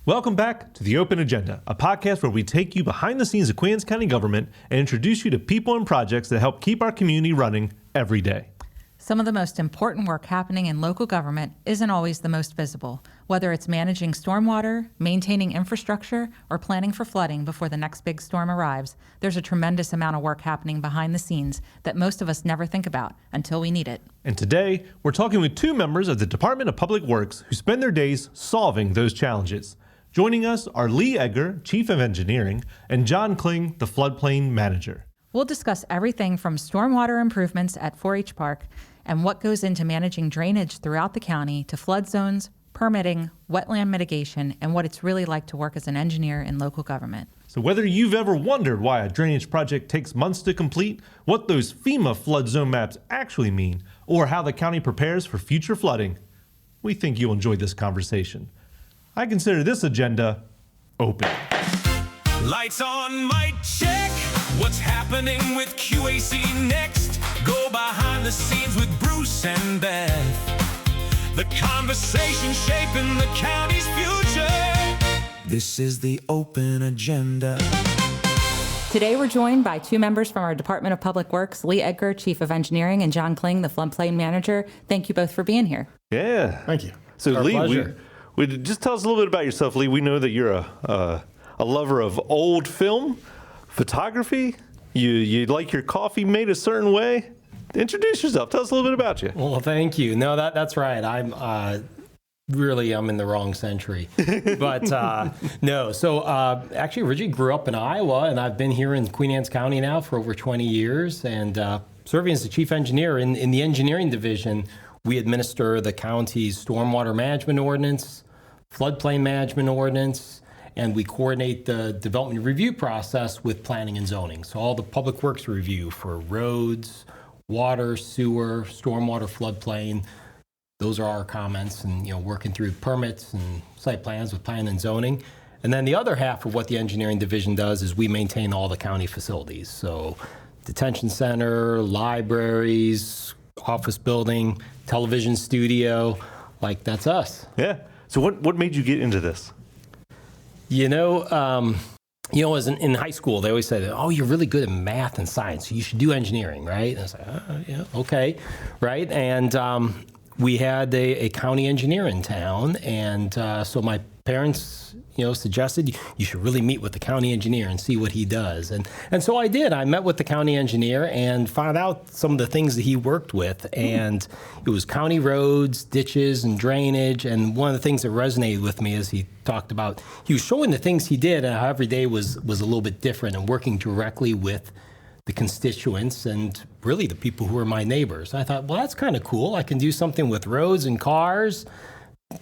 Welcome back to The Open Agenda, a podcast where we take you behind the scenes of Queens County government and introduce you to people and projects that help keep our community running every day. Some of the most important work happening in local government isn't always the most visible, whether it's managing stormwater, maintaining infrastructure, or planning for flooding before the next big storm arrives. There's a tremendous amount of work happening behind the scenes that most of us never think about until we need it. And today, we're talking with two members of the Department of Public Works who spend their days solving those challenges. Joining us are Edgar, Chief of Engineering, and Kling, the Floodplain Manager. We'll discuss everything from stormwater improvements at 4-H Park and what goes into managing drainage throughout the county to flood zones, permitting, wetland mitigation, and what it's really like to work as an engineer in local government. So whether you've ever wondered why a drainage project takes months to complete, what those FEMA flood zone maps actually mean, or how the county prepares for future flooding, we think you'll enjoy this conversation. I consider this agenda open. Lights on, mic check. What's happening with QAC next? Go behind the scenes with Bruce and Beth. The conversation shaping the county's future. This is the Open Agenda. Today we're joined by two members from our Department of Public Works, Edgar, Chief of Engineering, and Kling, the Floodplain Manager. Thank you both for being here. Yeah. Thank you. So Our pleasure. we just tell us a little bit about yourself, Lee. We know that you're a lover of old film, photography. You like your coffee made a certain way. Introduce yourself. Tell us a little bit about you. Well, thank you. No, that's right. I'm in the wrong century. But no. So actually, originally grew up in Iowa, and I've been here in Queen Anne's County now for over 20 years, and serving as the chief engineer in the engineering division. We administer the county's stormwater management ordinance, floodplain management ordinance, and we coordinate the development review process with planning and zoning. So all the public works review for roads, water, sewer, stormwater, floodplain, those are our comments, and working through permits and site plans with planning and zoning. And then the other half of what the engineering division does is we maintain all the county facilities. So detention center, libraries, office building, television studio, that's us. Yeah. So what made you get into this? As in high school, they always said, "Oh, you're really good at math and science, so you should do engineering," right? And I was like, "Yeah, okay," right? And we had a county engineer in town, and so my parents, suggested you should really meet with the county engineer and see what he does. And so I did. I met with the county engineer and found out some of the things that he worked with. And it was county roads, ditches, and drainage. And one of the things that resonated with me is he talked about, he was showing the things he did and how every day was a little bit different and working directly with the constituents and really the people who are my neighbors. I thought, well, that's kind of cool. I can do something with roads and cars,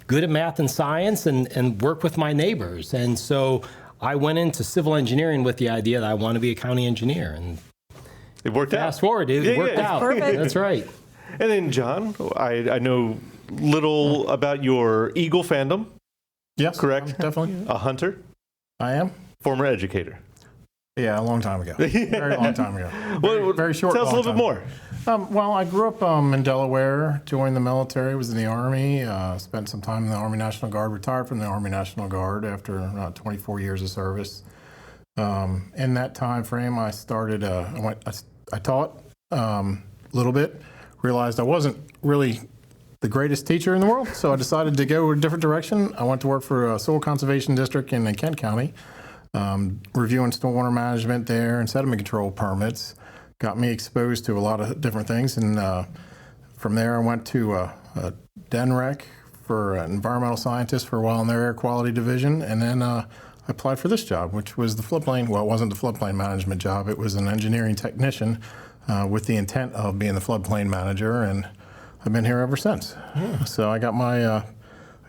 good at math and science, and work with my neighbors. And so I went into civil engineering with the idea that I want to be a county engineer. And it worked out. Fast forward, it worked out. Perfect. That's right. And then, John, I know little about your Eagle fandom. Yes, correct? Definitely. A hunter. I am. Former educator. Yeah, a long time ago. Very long time ago. Very short. Tell us a little bit more. Well, I grew up in Delaware, joined the military, was in the Army, spent some time in the Army National Guard, retired from the Army National Guard after 24 years of service. In that time frame, I started, I taught a little bit, realized I wasn't really the greatest teacher in the world, so I decided to go a different direction. I went to work for a soil conservation district in Kent County, reviewing stormwater management there and sediment control permits. Got me exposed to a lot of different things, and from there I went to DENREC for an environmental scientist for a while in their air quality division, and then I applied for this job, which was the floodplain. Well, it wasn't the floodplain management job; it was an engineering technician with the intent of being the floodplain manager, and I've been here ever since. Yeah. So I got I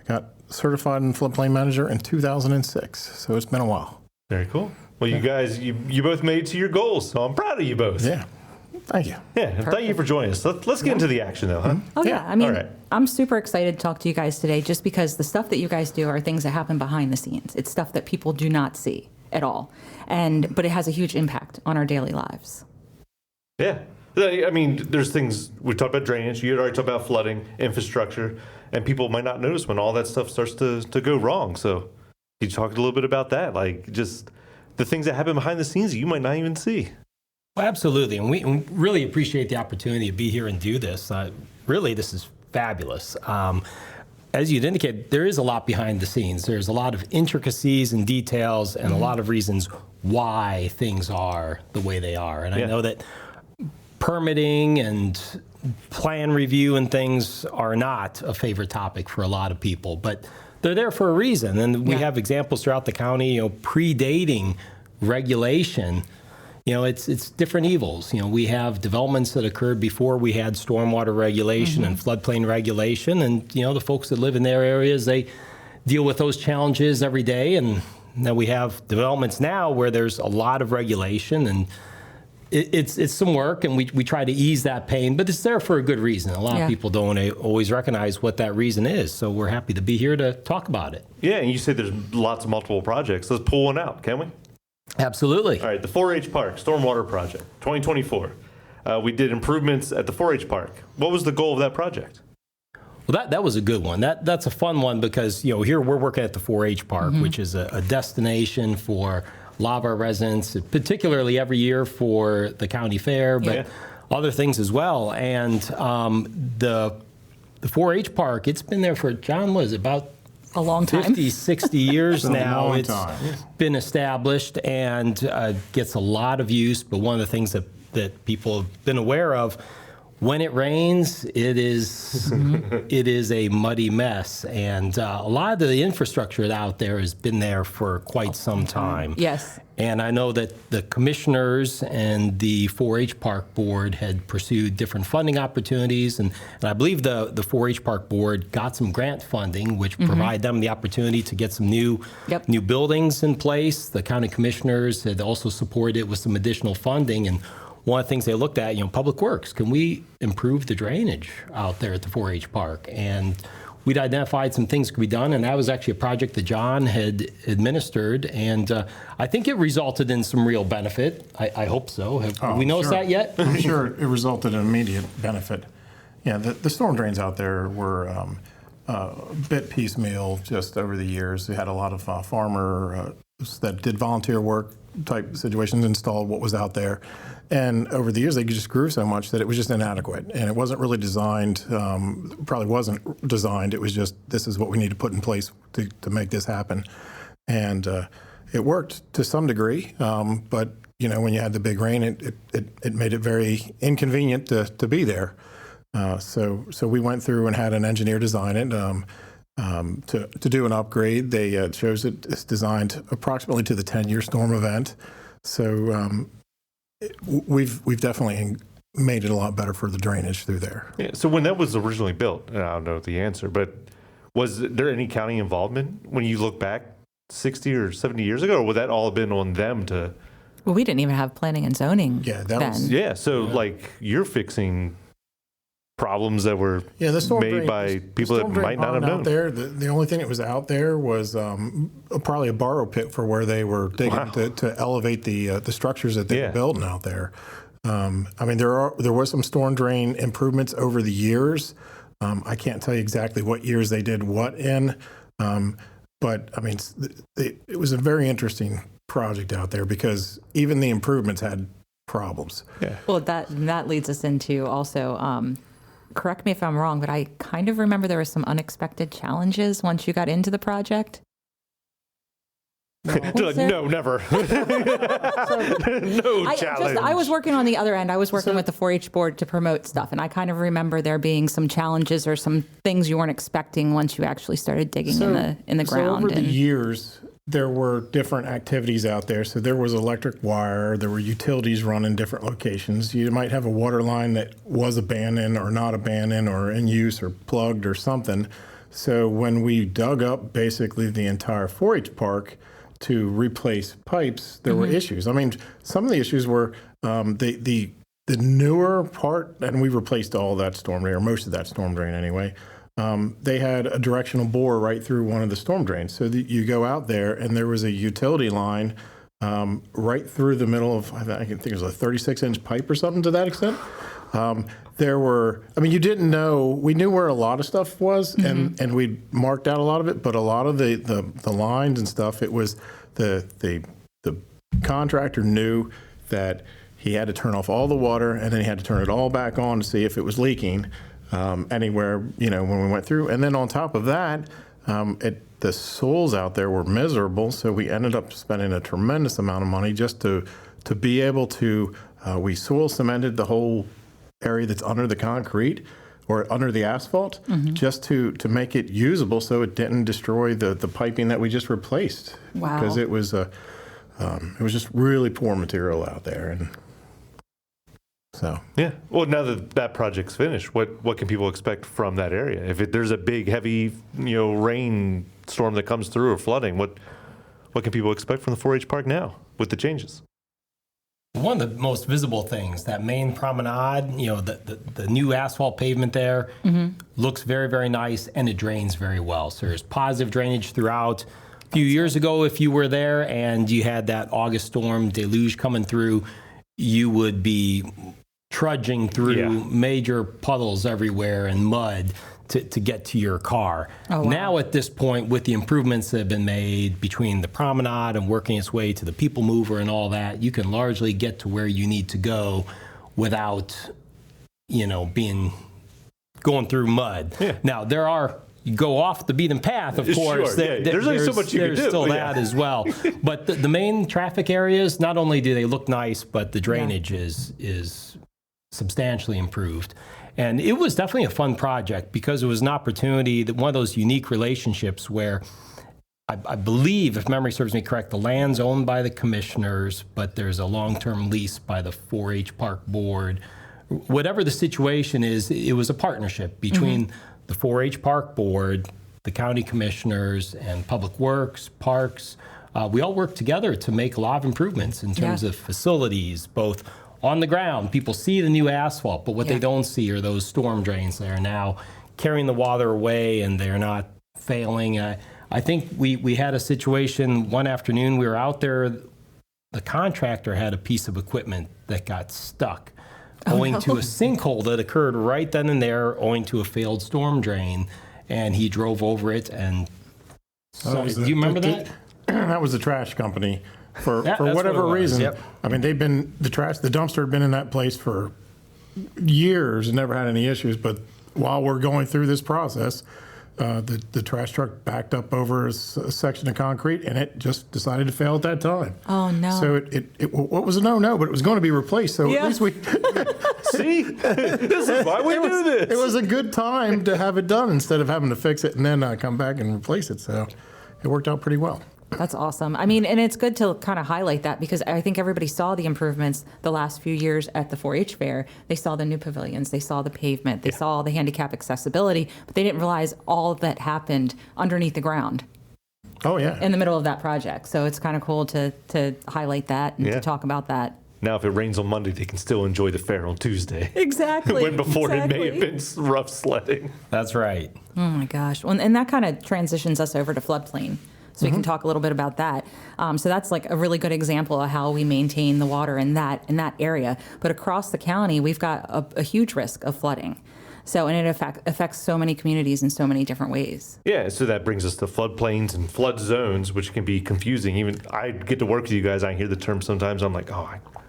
got certified in floodplain manager in 2006. So it's been a while. Very cool. Well, you guys, you both made it to your goals, so I'm proud of you both. Yeah. Thank you. Yeah, and thank you for joining us. Let's get into the action, though, huh? Oh, yeah. I mean, All right. I'm super excited to talk to you guys today just because the stuff that you guys do are things that happen behind the scenes. It's stuff that people do not see at all. But it has a huge impact on our daily lives. Yeah. I mean, there's things, we talked about drainage, you had already talked about flooding, infrastructure, and people might not notice when all that stuff starts to go wrong. So Can you talk a little bit about that? Like just the things that happen behind the scenes that you might not even see. Well, absolutely. And we really appreciate the opportunity to be here and do this. Really, this is fabulous. As you'd indicate, there is a lot behind the scenes. There's a lot of intricacies and details and a lot of reasons why things are the way they are. And I know that permitting and plan review and things are not a favorite topic for a lot of people, but they're there for a reason. And we have examples throughout the county, predating regulation. It's different evils. We have developments that occurred before we had stormwater regulation and floodplain regulation. And, the folks that live in their areas, they deal with those challenges every day. And then we have developments now where there's a lot of regulation and it's some work, and we try to ease that pain, but it's there for a good reason. A lot of people don't always recognize what that reason is. So we're happy to be here to talk about it. Yeah, and you say there's lots of multiple projects. Let's pull one out, can we? Absolutely. All right, the 4-H Park Stormwater Project, 2024. We did improvements at the 4-H Park. What was the goal of that project? Well, that was a good one. That's a fun one because, here we're working at the 4-H Park, which is a destination for a lot of our residents, particularly every year for the county fair, but other things as well. And the 4-H Park, it's been there for, John, was it about a long time. 50, 60 years now. Long It's time. been established and gets a lot of use. But one of the things that people have been aware of, when it rains, it is a muddy mess. And a lot of the infrastructure out there has been there for quite some time. Yes. And I know that the commissioners and the 4-H Park Board had pursued different funding opportunities. And I believe the 4-H Park Board got some grant funding, which provide them the opportunity to get some new buildings in place. The county commissioners had also supported it with some additional funding. And one of the things they looked at, public works, can we improve the drainage out there at the 4-H Park? And we'd identified some things could be done, and that was actually a project that John had administered, and I think it resulted in some real benefit. I hope so. Have we noticed that yet? I'm sure it resulted in immediate benefit. Yeah, the storm drains out there were a bit piecemeal just over the years. We had a lot of farmers that did volunteer work type situations, installed what was out there. And over the years, they just grew so much that it was just inadequate. And it wasn't really designed, probably wasn't designed. It was just, this is what we need to put in place to make this happen. And it worked to some degree. But, when you had the big rain, it made it very inconvenient to be there. So we went through and had an engineer design it. To do an upgrade. They chose it's designed approximately to the 10-year storm event. So we've definitely made it a lot better for the drainage through there. Yeah, so when that was originally built, and I don't know the answer, but was there any county involvement when you look back 60 or 70 years ago, or would that all have been on them to? Well, we didn't even have planning and zoning then. So like you're fixing problems that were made by people that might not have known. Out there, the only thing that was out there was probably a borrow pit for where they were digging to elevate the structures that they were building out there. There was some storm drain improvements over the years. I can't tell you exactly what years they did what in, but it was a very interesting project out there because even the improvements had problems. Yeah. Well, that leads us into also. Correct me if I'm wrong, but I kind of remember there were some unexpected challenges once you got into the project. No, never. Challenge. I was working on the other end. I was working with the 4-H board to promote stuff, and I kind of remember there being some challenges or some things you weren't expecting once you actually started digging in the ground. So over the years, there were different activities out there. So there was electric wire, there were utilities run in different locations. You might have a water line that was abandoned or not abandoned or in use or plugged or something. So when we dug up basically the entire 4-H park to replace pipes, there were issues. Some of the issues were the newer part, and we replaced all that storm drain, or most of that storm drain anyway. They had a directional bore right through one of the storm drains. So that you go out there and there was a utility line right through the middle of, I think it was a 36-inch pipe or something to that extent. There were, I mean, you didn't know, we knew where a lot of stuff was, and we marked out a lot of it, but a lot of the lines and stuff, it was the contractor knew that he had to turn off all the water, and then he had to turn it all back on to see if it was leaking anywhere, when we went through. And then on top of that, the soils out there were miserable, so we ended up spending a tremendous amount of money just to be able to, we soil cemented the whole area that's under the concrete or under the asphalt, just to make it usable so it didn't destroy the piping that we just replaced. Wow. Because it was just really poor material out there. And so. Yeah. Well, now that project's finished, what can people expect from that area? If there's a big, heavy, rain storm that comes through or flooding, what can people expect from the 4-H park now with the changes? One of the most visible things, that main promenade, the new asphalt pavement there looks very, very nice, and it drains very well. So there's positive drainage throughout. A few years ago, if you were there and you had that August storm deluge coming through, you would be trudging through major puddles everywhere and mud to get to your car. Oh, wow. Now at this point, with the improvements that have been made between the promenade and working its way to the people mover and all that, you can largely get to where you need to go without, going through mud. Yeah. Now you go off the beaten path, of course. Sure, yeah. There's only so much you can do. There's still that as well. But the main traffic areas, not only do they look nice, but the drainage is substantially improved. And it was definitely a fun project because it was an opportunity, that one of those unique relationships where I believe, if memory serves me correct, the land's owned by the commissioners, but there's a long-term lease by the 4-H Park Board. Whatever the situation is, it was a partnership between the 4-H Park Board, the county commissioners, and Public Works, Parks. We all worked together to make a lot of improvements in terms of facilities, both on the ground. People see the new asphalt, but what they don't see are those storm drains that are now carrying the water away, and they're not failing. I think we had a situation one afternoon, we were out there, the contractor had a piece of equipment that got stuck owing to a sinkhole that occurred right then and there, owing to a failed storm drain, and he drove over it. And do you remember that? That was the trash company. For That's whatever what it was, reason, yep. I mean, the dumpster had been in that place for years and never had any issues. But while we're going through this process, the trash truck backed up over a section of concrete, and it just decided to fail at that time. Oh, no. So it what was a no, but it was going to be replaced. So at least we See, this is why we do this. It was a good time to have it done instead of having to fix it and then come back and replace it. So it worked out pretty well. That's awesome. I mean, and it's good to kind of highlight that because I think everybody saw the improvements the last few years at the 4-H fair. They saw the new pavilions, they saw the pavement, they saw the handicap accessibility, but they didn't realize all that happened underneath the ground. Oh, yeah. In the middle of that project. So it's kind of cool to highlight that and to talk about that. Now, if it rains on Monday, they can still enjoy the fair on Tuesday. Exactly. When before it may have been rough sledding. That's right. Oh my gosh. Well, and that kind of transitions us over to floodplain. So we can talk a little bit about that. So that's like a really good example of how we maintain the water in that area. But across the county, we've got a huge risk of flooding. So, and it affects so many communities in so many different ways. Yeah, so that brings us to floodplains and flood zones, which can be confusing. Even I get to work with you guys, I hear the term sometimes, I'm like,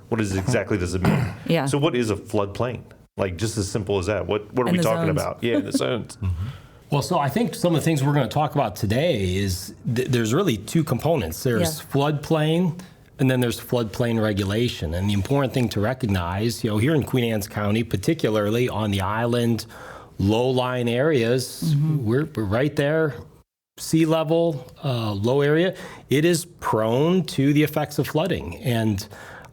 what exactly does it mean? Yeah. So what is a floodplain? Like, just as simple as that. What are we talking about? Yeah, the zones. Well, so I think some of the things we're going to talk about today is there's really two components. There's floodplain, and then there's floodplain regulation. And the important thing to recognize, here in Queen Anne's County, particularly on the island, low-lying areas, we're right there, sea level, low area. It is prone to the effects of flooding. And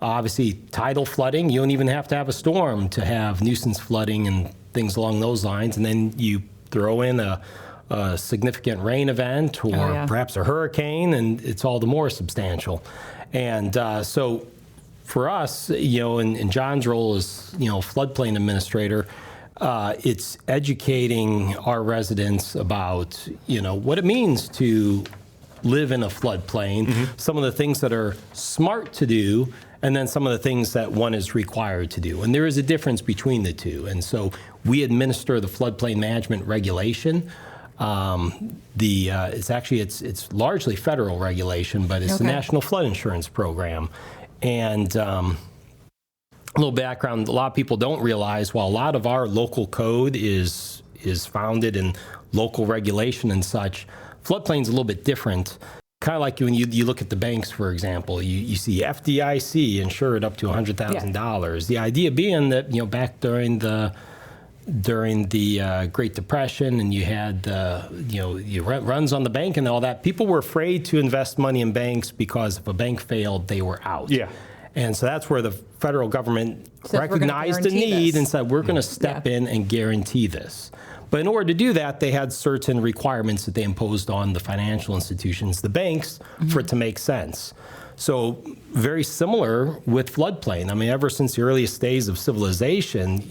obviously, tidal flooding, you don't even have to have a storm to have nuisance flooding and things along those lines. And then you throw in a significant rain event or perhaps a hurricane, and it's all the more substantial. And so for us, in John's role as, floodplain administrator, it's educating our residents about, what it means to live in a floodplain, some of the things that are smart to do, and then some of the things that one is required to do. And there is a difference between the two. And so we administer the floodplain management regulation. It's largely federal regulation, but it's the National Flood Insurance Program. And a little background, a lot of people don't realize, while a lot of our local code is founded in local regulation and such, floodplain's a little bit different. Kind of like when you look at the banks, for example, you see FDIC insured up to $100,000. The idea being that, back during the Great Depression, and you had runs on the bank and all that, people were afraid to invest money in banks because if a bank failed, they were out. Yeah. And so that's where the federal government recognized the need and said, we're going to step in and guarantee this. But in order to do that, they had certain requirements that they imposed on the financial institutions, the banks, for it to make sense. So very similar with floodplain. I mean, ever since the earliest days of civilization,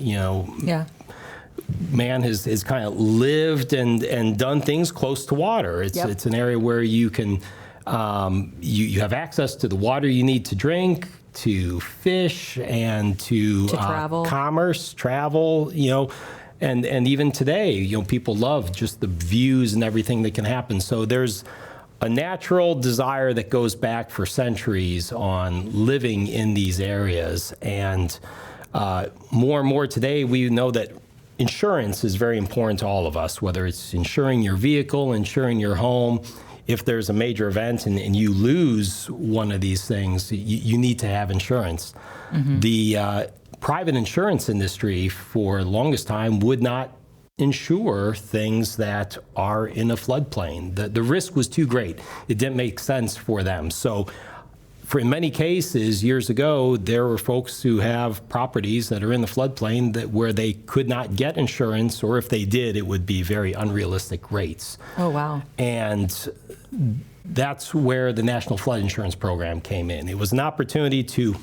man has kind of lived and done things close to water. It's an area where you can you have access to the water you need to drink, to fish, and to travel, commerce, travel. And even today, people love just the views and everything that can happen. So there's a natural desire that goes back for centuries on living in these areas. And more and more today, we know that insurance is very important to all of us, whether it's insuring your vehicle, insuring your home. If there's a major event and you lose one of these things, you need to have insurance. The private insurance industry for the longest time would not insure things that are in a floodplain. The risk was too great. It didn't make sense for them. So in many cases, years ago, there were folks who have properties that are in the floodplain where they could not get insurance, or if they did, it would be very unrealistic rates. Oh, wow. And that's where the National Flood Insurance Program came in. It was an opportunity to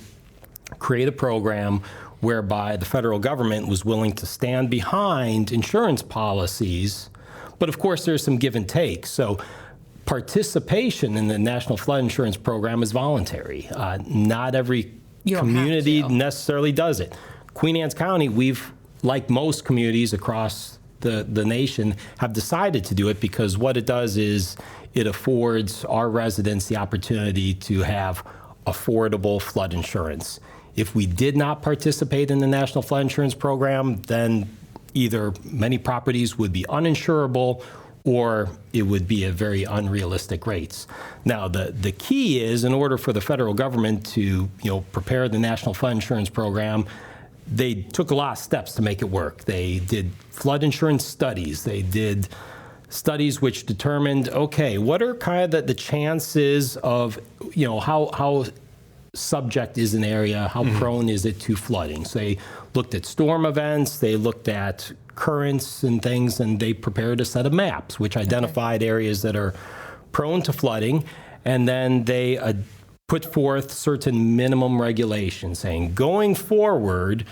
create a program whereby the federal government was willing to stand behind insurance policies, but of course there's some give and take. So participation in the National Flood Insurance Program is voluntary. Not every community necessarily does it. Queen Anne's County, we've, like most communities across the nation, have decided to do it because what it does is it affords our residents the opportunity to have affordable flood insurance. If we did not participate in the National Flood Insurance Program, then either many properties would be uninsurable or it would be at very unrealistic rates. Now, the key is, in order for the federal government to prepare the National Flood Insurance Program, they took a lot of steps to make it work. They did flood insurance studies. They did studies which determined, okay, what are kind of the chances of, how subject is an area, how prone is it to flooding. So they looked at storm events, they looked at currents and things, and they prepared a set of maps which identified areas that are prone to flooding, and then they put forth certain minimum regulations saying, going forward,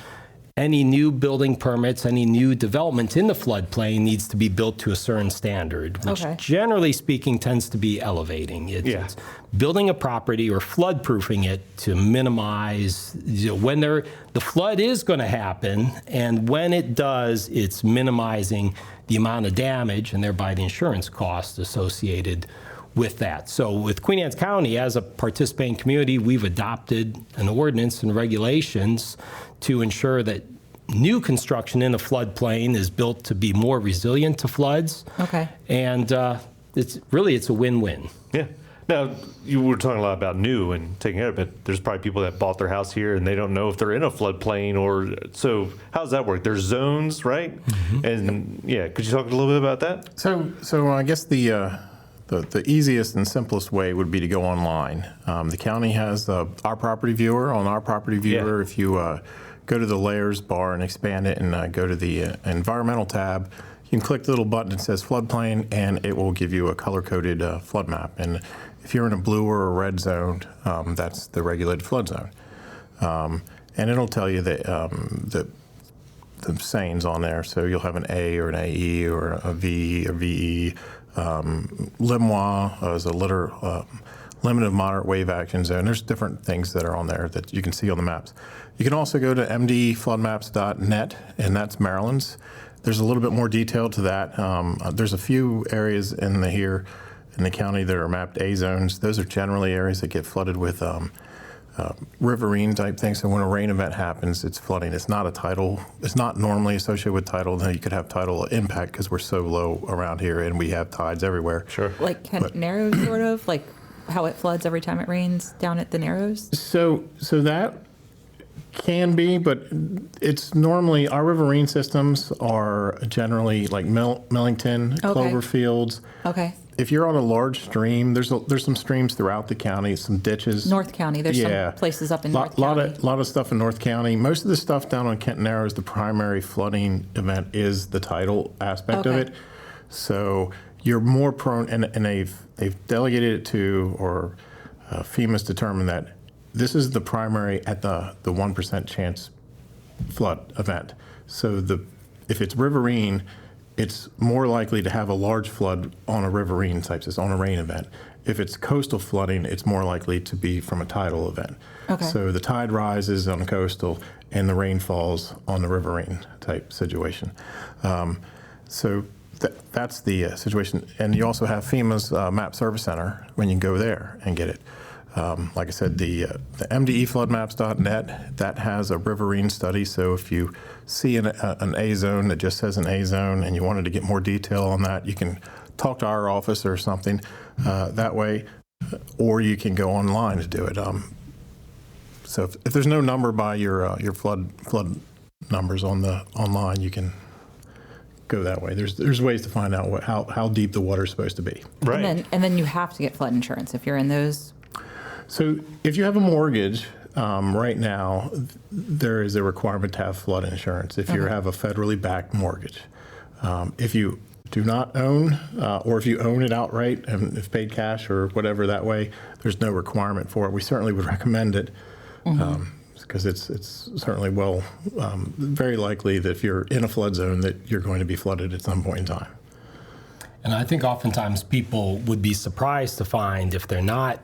any new building permits, any new development in the floodplain needs to be built to a certain standard, which generally speaking tends to be elevating. It's building a property or flood-proofing it to minimize when the flood is going to happen, and when it does, it's minimizing the amount of damage and thereby the insurance costs associated with that. So with Queen Anne's County, as a participating community, we've adopted an ordinance and regulations to ensure that new construction in a floodplain is built to be more resilient to floods. And it's a win-win. Yeah. Now, you were talking a lot about new and taking care of it. There's probably people that bought their house here and they don't know if they're in a floodplain so how does that work? There's zones, right? And could you talk a little bit about that? So I guess the easiest and simplest way would be to go online. The county has our property viewer. On our property viewer, if you go to the layers bar and expand it and go to the environmental tab, you can click the little button that says floodplain, and it will give you a color-coded flood map. And if you're in a blue or a red zone, that's the regulated flood zone. And it'll tell you that the sayings on there. So you'll have an A or an AE or a V or VE. LMWA is a limited moderate wave action zone. There's different things that are on there that you can see on the maps. You can also go to mdfloodmaps.net, and that's Maryland's. There's a little bit more detail to that. There's a few areas in the county that are mapped A zones. Those are generally areas that get flooded with riverine type things. So when a rain event happens, it's flooding. It's not a tidal. It's not normally associated with tidal. Now you could have tidal impact because we're so low around here and we have tides everywhere. Sure. Like Kent Narrows, sort of, like how it floods every time it rains down at the Narrows? So that can be, but it's normally, our riverine systems are generally like Millington, Cloverfields. Okay. If you're on a large stream, there's some streams throughout the county, some ditches. North County, there's some places up in North County. Lot of stuff in North County. Most of the stuff down on Kent Narrows, the primary flooding event is the tidal aspect of it. So you're more prone, and they've delegated it to, or FEMA's determined that this is the primary at the 1% chance flood event. So if it's riverine, it's more likely to have a large flood on a riverine type system, on a rain event. If it's coastal flooding, it's more likely to be from a tidal event. Okay. So the tide rises on coastal and the rain falls on the riverine type situation. So that's the situation. And you also have FEMA's Map Service Center when you can go there and get it. Like I said, the mdefloodmaps.net, that has a riverine study. So if you see an A zone that just says an A zone and you wanted to get more detail on that, you can talk to our office or something that way, or you can go online to do it. So if there's no number by your flood numbers on the online, you can go that way. There's ways to find out how deep the water is supposed to be. Right. And then you have to get flood insurance if you're in those. So if you have a mortgage, right now, there is a requirement to have flood insurance if you have a federally backed mortgage. If you do not own, or if you own it outright and if paid cash or whatever that way, there's no requirement for it. We certainly would recommend it because it's certainly very likely that if you're in a flood zone that you're going to be flooded at some point in time. And I think oftentimes people would be surprised to find, if they're not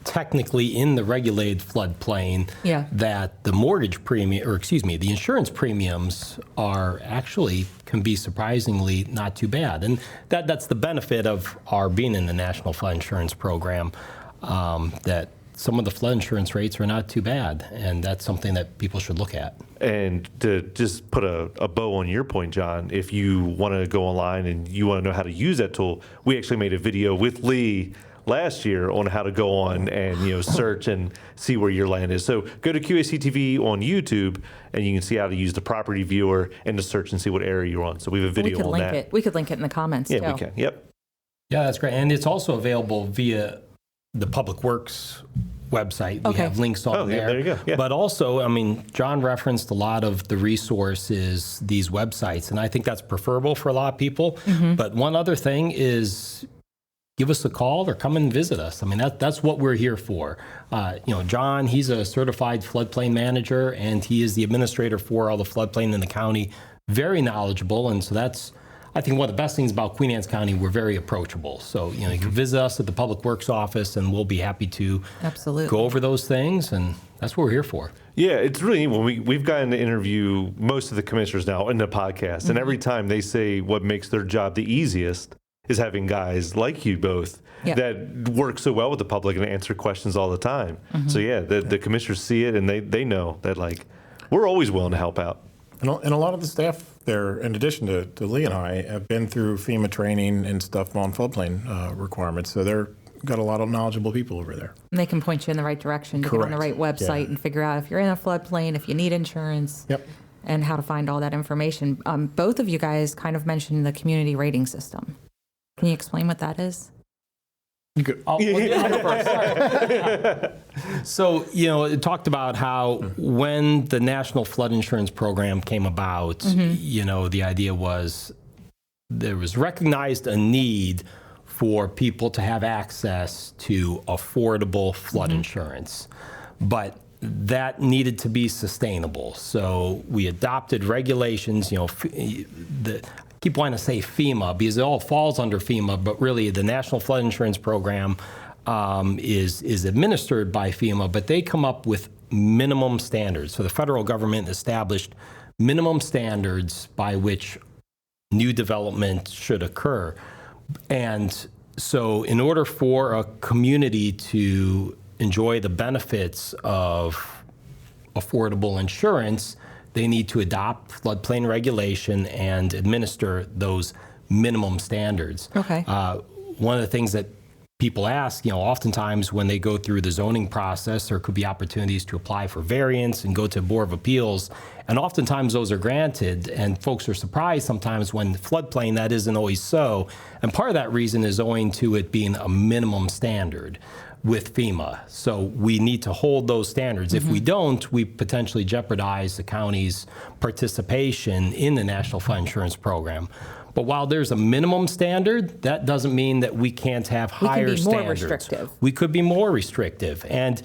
technically in the regulated floodplain, that the mortgage premium, the insurance premiums can be surprisingly not too bad. And that's the benefit of our being in the National Flood Insurance Program, that some of the flood insurance rates are not too bad. And that's something that people should look at. And to just put a bow on your point, John, if you want to go online and you want to know how to use that tool, we actually made a video with Lee last year on how to go on and search and see where your land is. So go to QACTV on YouTube and you can see how to use the property viewer and to search and see what area you're on. So we have a video on that. We could link it in the comments. Yeah, we can. Yep. Yeah, that's great. And it's also available via the Public Works website. We have links on there. There you go. Yeah. But also, John referenced a lot of the resources, these websites, and I think that's preferable for a lot of people. But one other thing is, give us a call or come and visit us. That's what we're here for. John, he's a certified floodplain manager, and he is the administrator for all the floodplain in the county. Very knowledgeable, and so that's, I think, one of the best things about Queen Anne's County. We're very approachable. So you can visit us at the Public Works office, and we'll be happy to go over those things, and that's what we're here for. Yeah, it's really neat. When we've gotten to interview most of the commissioners now in the podcast, and every time they say what makes their job the easiest is having guys like you both that work so well with the public and answer questions all the time. So the commissioners see it and they know that we're always willing to help out. And a lot of the staff there, in addition to Lee and I, have been through FEMA training and stuff on floodplain requirements. So they're got a lot of knowledgeable people over there. And they can point you in the right direction to get on the right website and figure out if you're in a floodplain, if you need insurance. And how to find all that information. Both of you guys kind of mentioned the community rating system. Can you explain what that is? So, it talked about how when the National Flood Insurance Program came about, the idea was there was recognized a need for people to have access to affordable flood insurance. But that needed to be sustainable. So we adopted regulations, keep wanting to say FEMA because it all falls under FEMA, but really the National Flood Insurance Program is administered by FEMA, but they come up with minimum standards. So the federal government established minimum standards by which new development should occur. And so in order for a community to enjoy the benefits of affordable insurance, they need to adopt floodplain regulation and administer those minimum standards. Okay. One of the things that people ask, oftentimes when they go through the zoning process, there could be opportunities to apply for variance and go to Board of Appeals. And oftentimes those are granted, and folks are surprised sometimes when floodplain, that isn't always so. And part of that reason is owing to it being a minimum standard with FEMA. So we need to hold those standards. If we don't, we potentially jeopardize the county's participation in the National Flood Insurance Program. But while there's a minimum standard, that doesn't mean that we can't have higher standards. We can be more restrictive. We could be more restrictive. And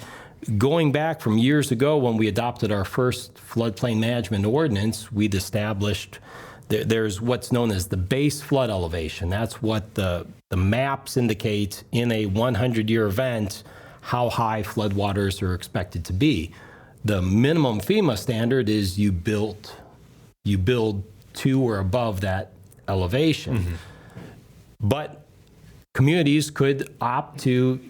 going back from years ago when we adopted our first floodplain management ordinance, we'd established there's what's known as the base flood elevation. That's what the maps indicate in a 100-year event how high floodwaters are expected to be. The minimum FEMA standard is you build to or above that elevation. But communities could opt to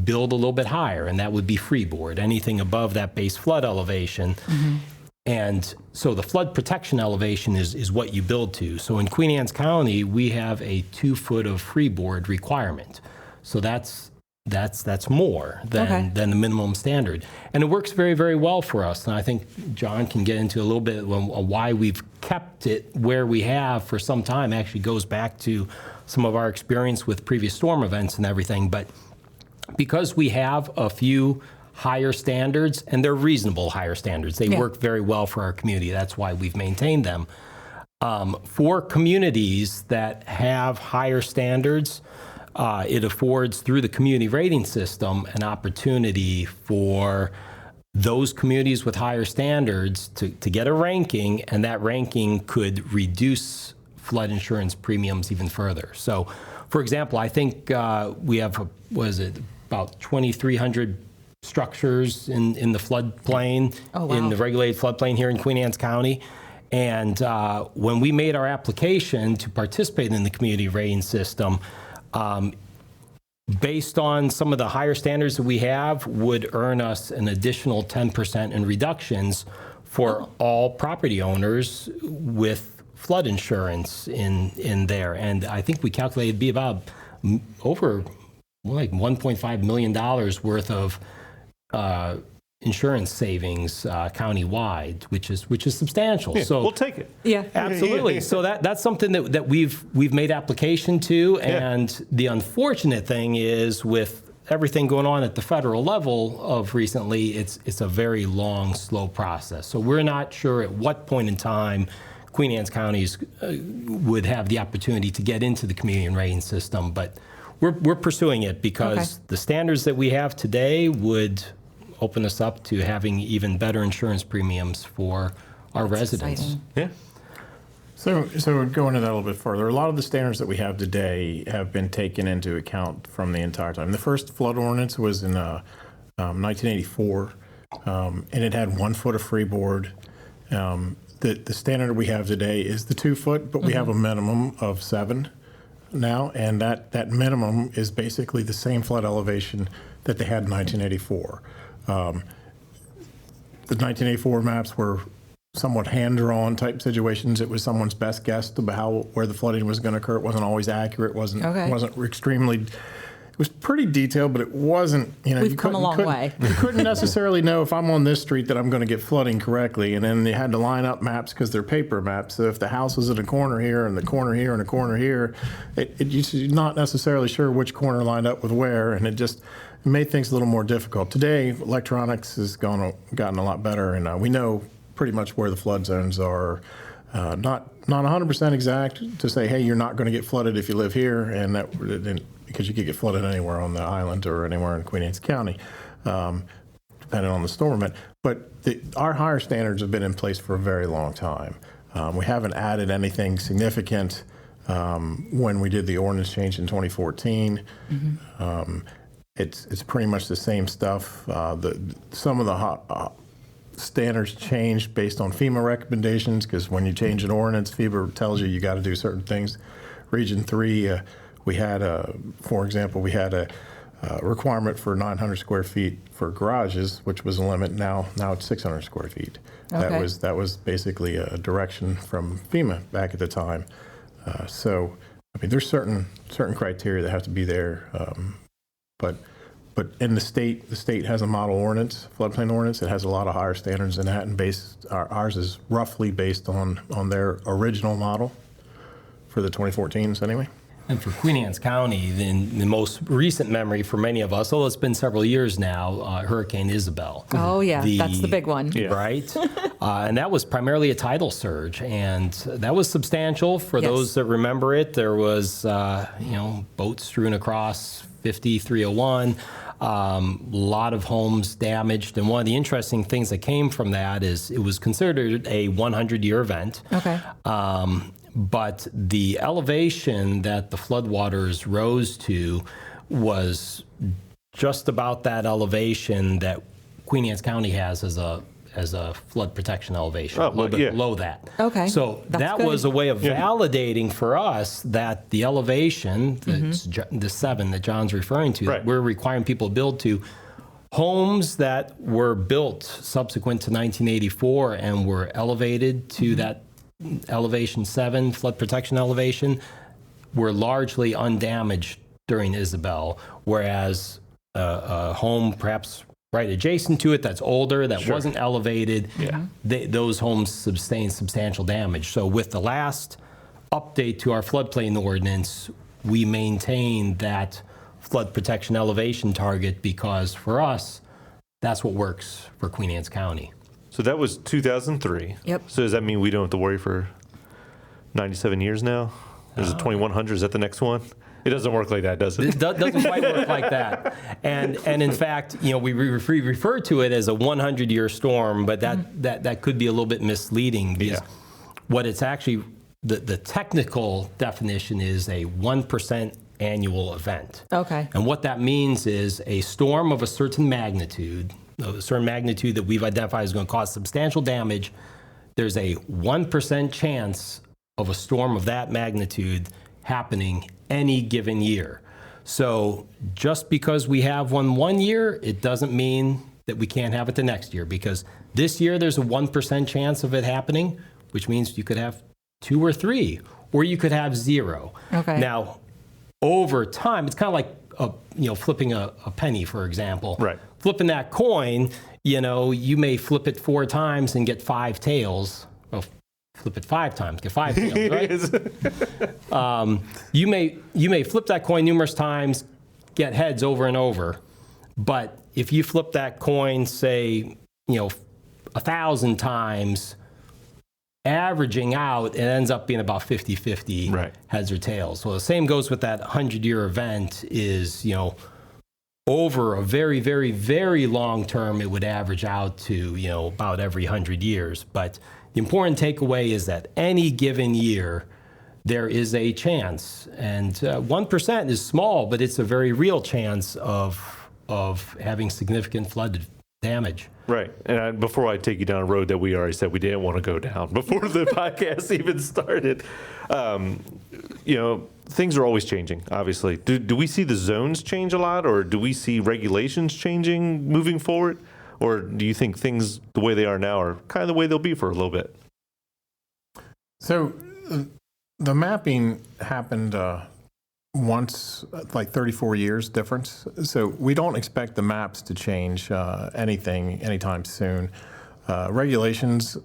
build a little bit higher, and that would be freeboard, anything above that base flood elevation. And so the flood protection elevation is what you build to. So in Queen Anne's County, we have a 2 foot of freeboard requirement. So that's more than the minimum standard. And it works very, very well for us. And I think John can get into a little bit of why we've kept it where we have for some time. It actually goes back to some of our experience with previous storm events and everything. But because we have a few higher standards, and they're reasonable higher standards, they work very well for our community. That's why we've maintained them. For communities that have higher standards, it affords, through the community rating system, an opportunity for those communities with higher standards to get a ranking, and that ranking could reduce flood insurance premiums even further. So, for example, I think we have, about 2,300 structures in the floodplain, in the regulated floodplain here in Queen Anne's County. And when we made our application to participate in the community rating system, based on some of the higher standards that we have, would earn us an additional 10% in reductions for all property owners with flood insurance in there. And I think we calculated it'd be about over like $1.5 million worth of insurance savings countywide, which is substantial. So we'll take it. Yeah, absolutely. So that's something that we've made application to, and the unfortunate thing is with everything going on at the federal level of recently, it's a very long, slow process. So we're not sure at what point in time Queen Anne's counties would have the opportunity to get into the community rating system, but we're pursuing it because the standards that we have today would open us up to having even better insurance premiums for our residents. Exciting. Yeah. So going into that a little bit further, a lot of the standards that we have today have been taken into account from the entire time. The first flood ordinance was in 1984, and it had 1 foot of freeboard. The standard we have today is the 2 foot, but we have a minimum of 7 now, and that minimum is basically the same flood elevation that they had in 1984. The 1984 maps were somewhat hand-drawn type situations. It was someone's best guess about where the flooding was going to occur. It wasn't always accurate. Wasn't extremely. It was pretty detailed, but it wasn't. We've come a long way. You couldn't necessarily know if I'm on this street that I'm going to get flooding correctly, and then they had to line up maps because they're paper maps. So if the house was in a corner here, and the corner here, and a corner here, you're not necessarily sure which corner lined up with where, and it made things a little more difficult. Today, electronics has gotten a lot better, and we know pretty much where the flood zones are. Not 100% exact to say, hey, you're not going to get flooded if you live here, and because you could get flooded anywhere on the island or anywhere in Queen Anne's County, depending on the storm event. But our higher standards have been in place for a very long time. We haven't added anything significant when we did the ordinance change in 2014. It's pretty much the same stuff. Some of the standards changed based on FEMA recommendations, because when you change an ordinance, FEMA tells you got to do certain things. Region 3, we had for example, we had a requirement for 900 square feet for garages, which was a limit. Now it's 600 square feet. Okay. That was basically a direction from FEMA back at the time. So, I mean, there's certain criteria that have to be there. But in the state has a model ordinance, floodplain ordinance. It has a lot of higher standards than that, and ours is roughly based on their original model for the 2014s anyway. And for Queen Anne's County, in the most recent memory for many of us, although it's been several years now, Hurricane Isabel. Oh, yeah, that's the big one. Yeah. Right? And that was primarily a tidal surge, and that was substantial. For Yes. those that remember it, there was, boats strewn across 5301, a lot of homes damaged. And one of the interesting things that came from that is it was considered a 100-year event. Okay. But the elevation that the floodwaters rose to was just about that elevation that Queen Anne's County has as a flood protection elevation, Oh, a little bit yeah. below that. Okay, So that's that good. was a way of validating for us that the elevation, the 7 that John's referring to, Right. we're requiring people to build to, homes that were built subsequent to 1984 and were elevated to that elevation 7, flood protection elevation, were largely undamaged during Isabel, whereas a home perhaps right adjacent to it that's older, that wasn't elevated, those homes sustained substantial damage. So with the last update to our floodplain ordinance, we maintained that flood protection elevation target because for us, that's what works for Queen Anne's County. So that was 2003. Yep. So does that mean we don't have to worry for 97 years now? Is it 2100? Is that the next one? It doesn't work like that, does it? It doesn't quite work like that. And in fact, we refer to it as a 100-year storm, but that could be a little bit misleading because what it's actually, the technical definition is a 1% annual event. Okay. And what that means is a storm of a certain magnitude that we've identified is going to cause substantial damage. There's a 1% chance of a storm of that magnitude happening any given year. So just because we have one year, it doesn't mean that we can't have it the next year, because this year there's a 1% chance of it happening, which means you could have 2 or 3, or you could have 0. Okay. Now, over time, it's kind of like flipping a penny, for example. Right. Flipping that coin, you may flip it 4 times and get 5 tails. Well, flip it 5 times, get 5 tails, right? You may flip that coin numerous times, get heads over and over. But if you flip that coin, say, 1,000 times, averaging out, it ends up being about 50-50 Right. heads or tails. Well, the same goes with that 100-year event is, over a very, very, very long term, it would average out to, about every 100 years. But the important takeaway is that any given year, there is a chance. And 1% is small, but it's a very real chance of having significant flood damage. Right. And before I take you down a road that we already said we didn't want to go down before the podcast even started, things are always changing, obviously. Do we see the zones change a lot, or do we see regulations changing moving forward? Or do you think things the way they are now are kind of the way they'll be for a little bit? So the mapping happened once, like 34 years difference. So we don't expect the maps to change anytime soon. Regulations,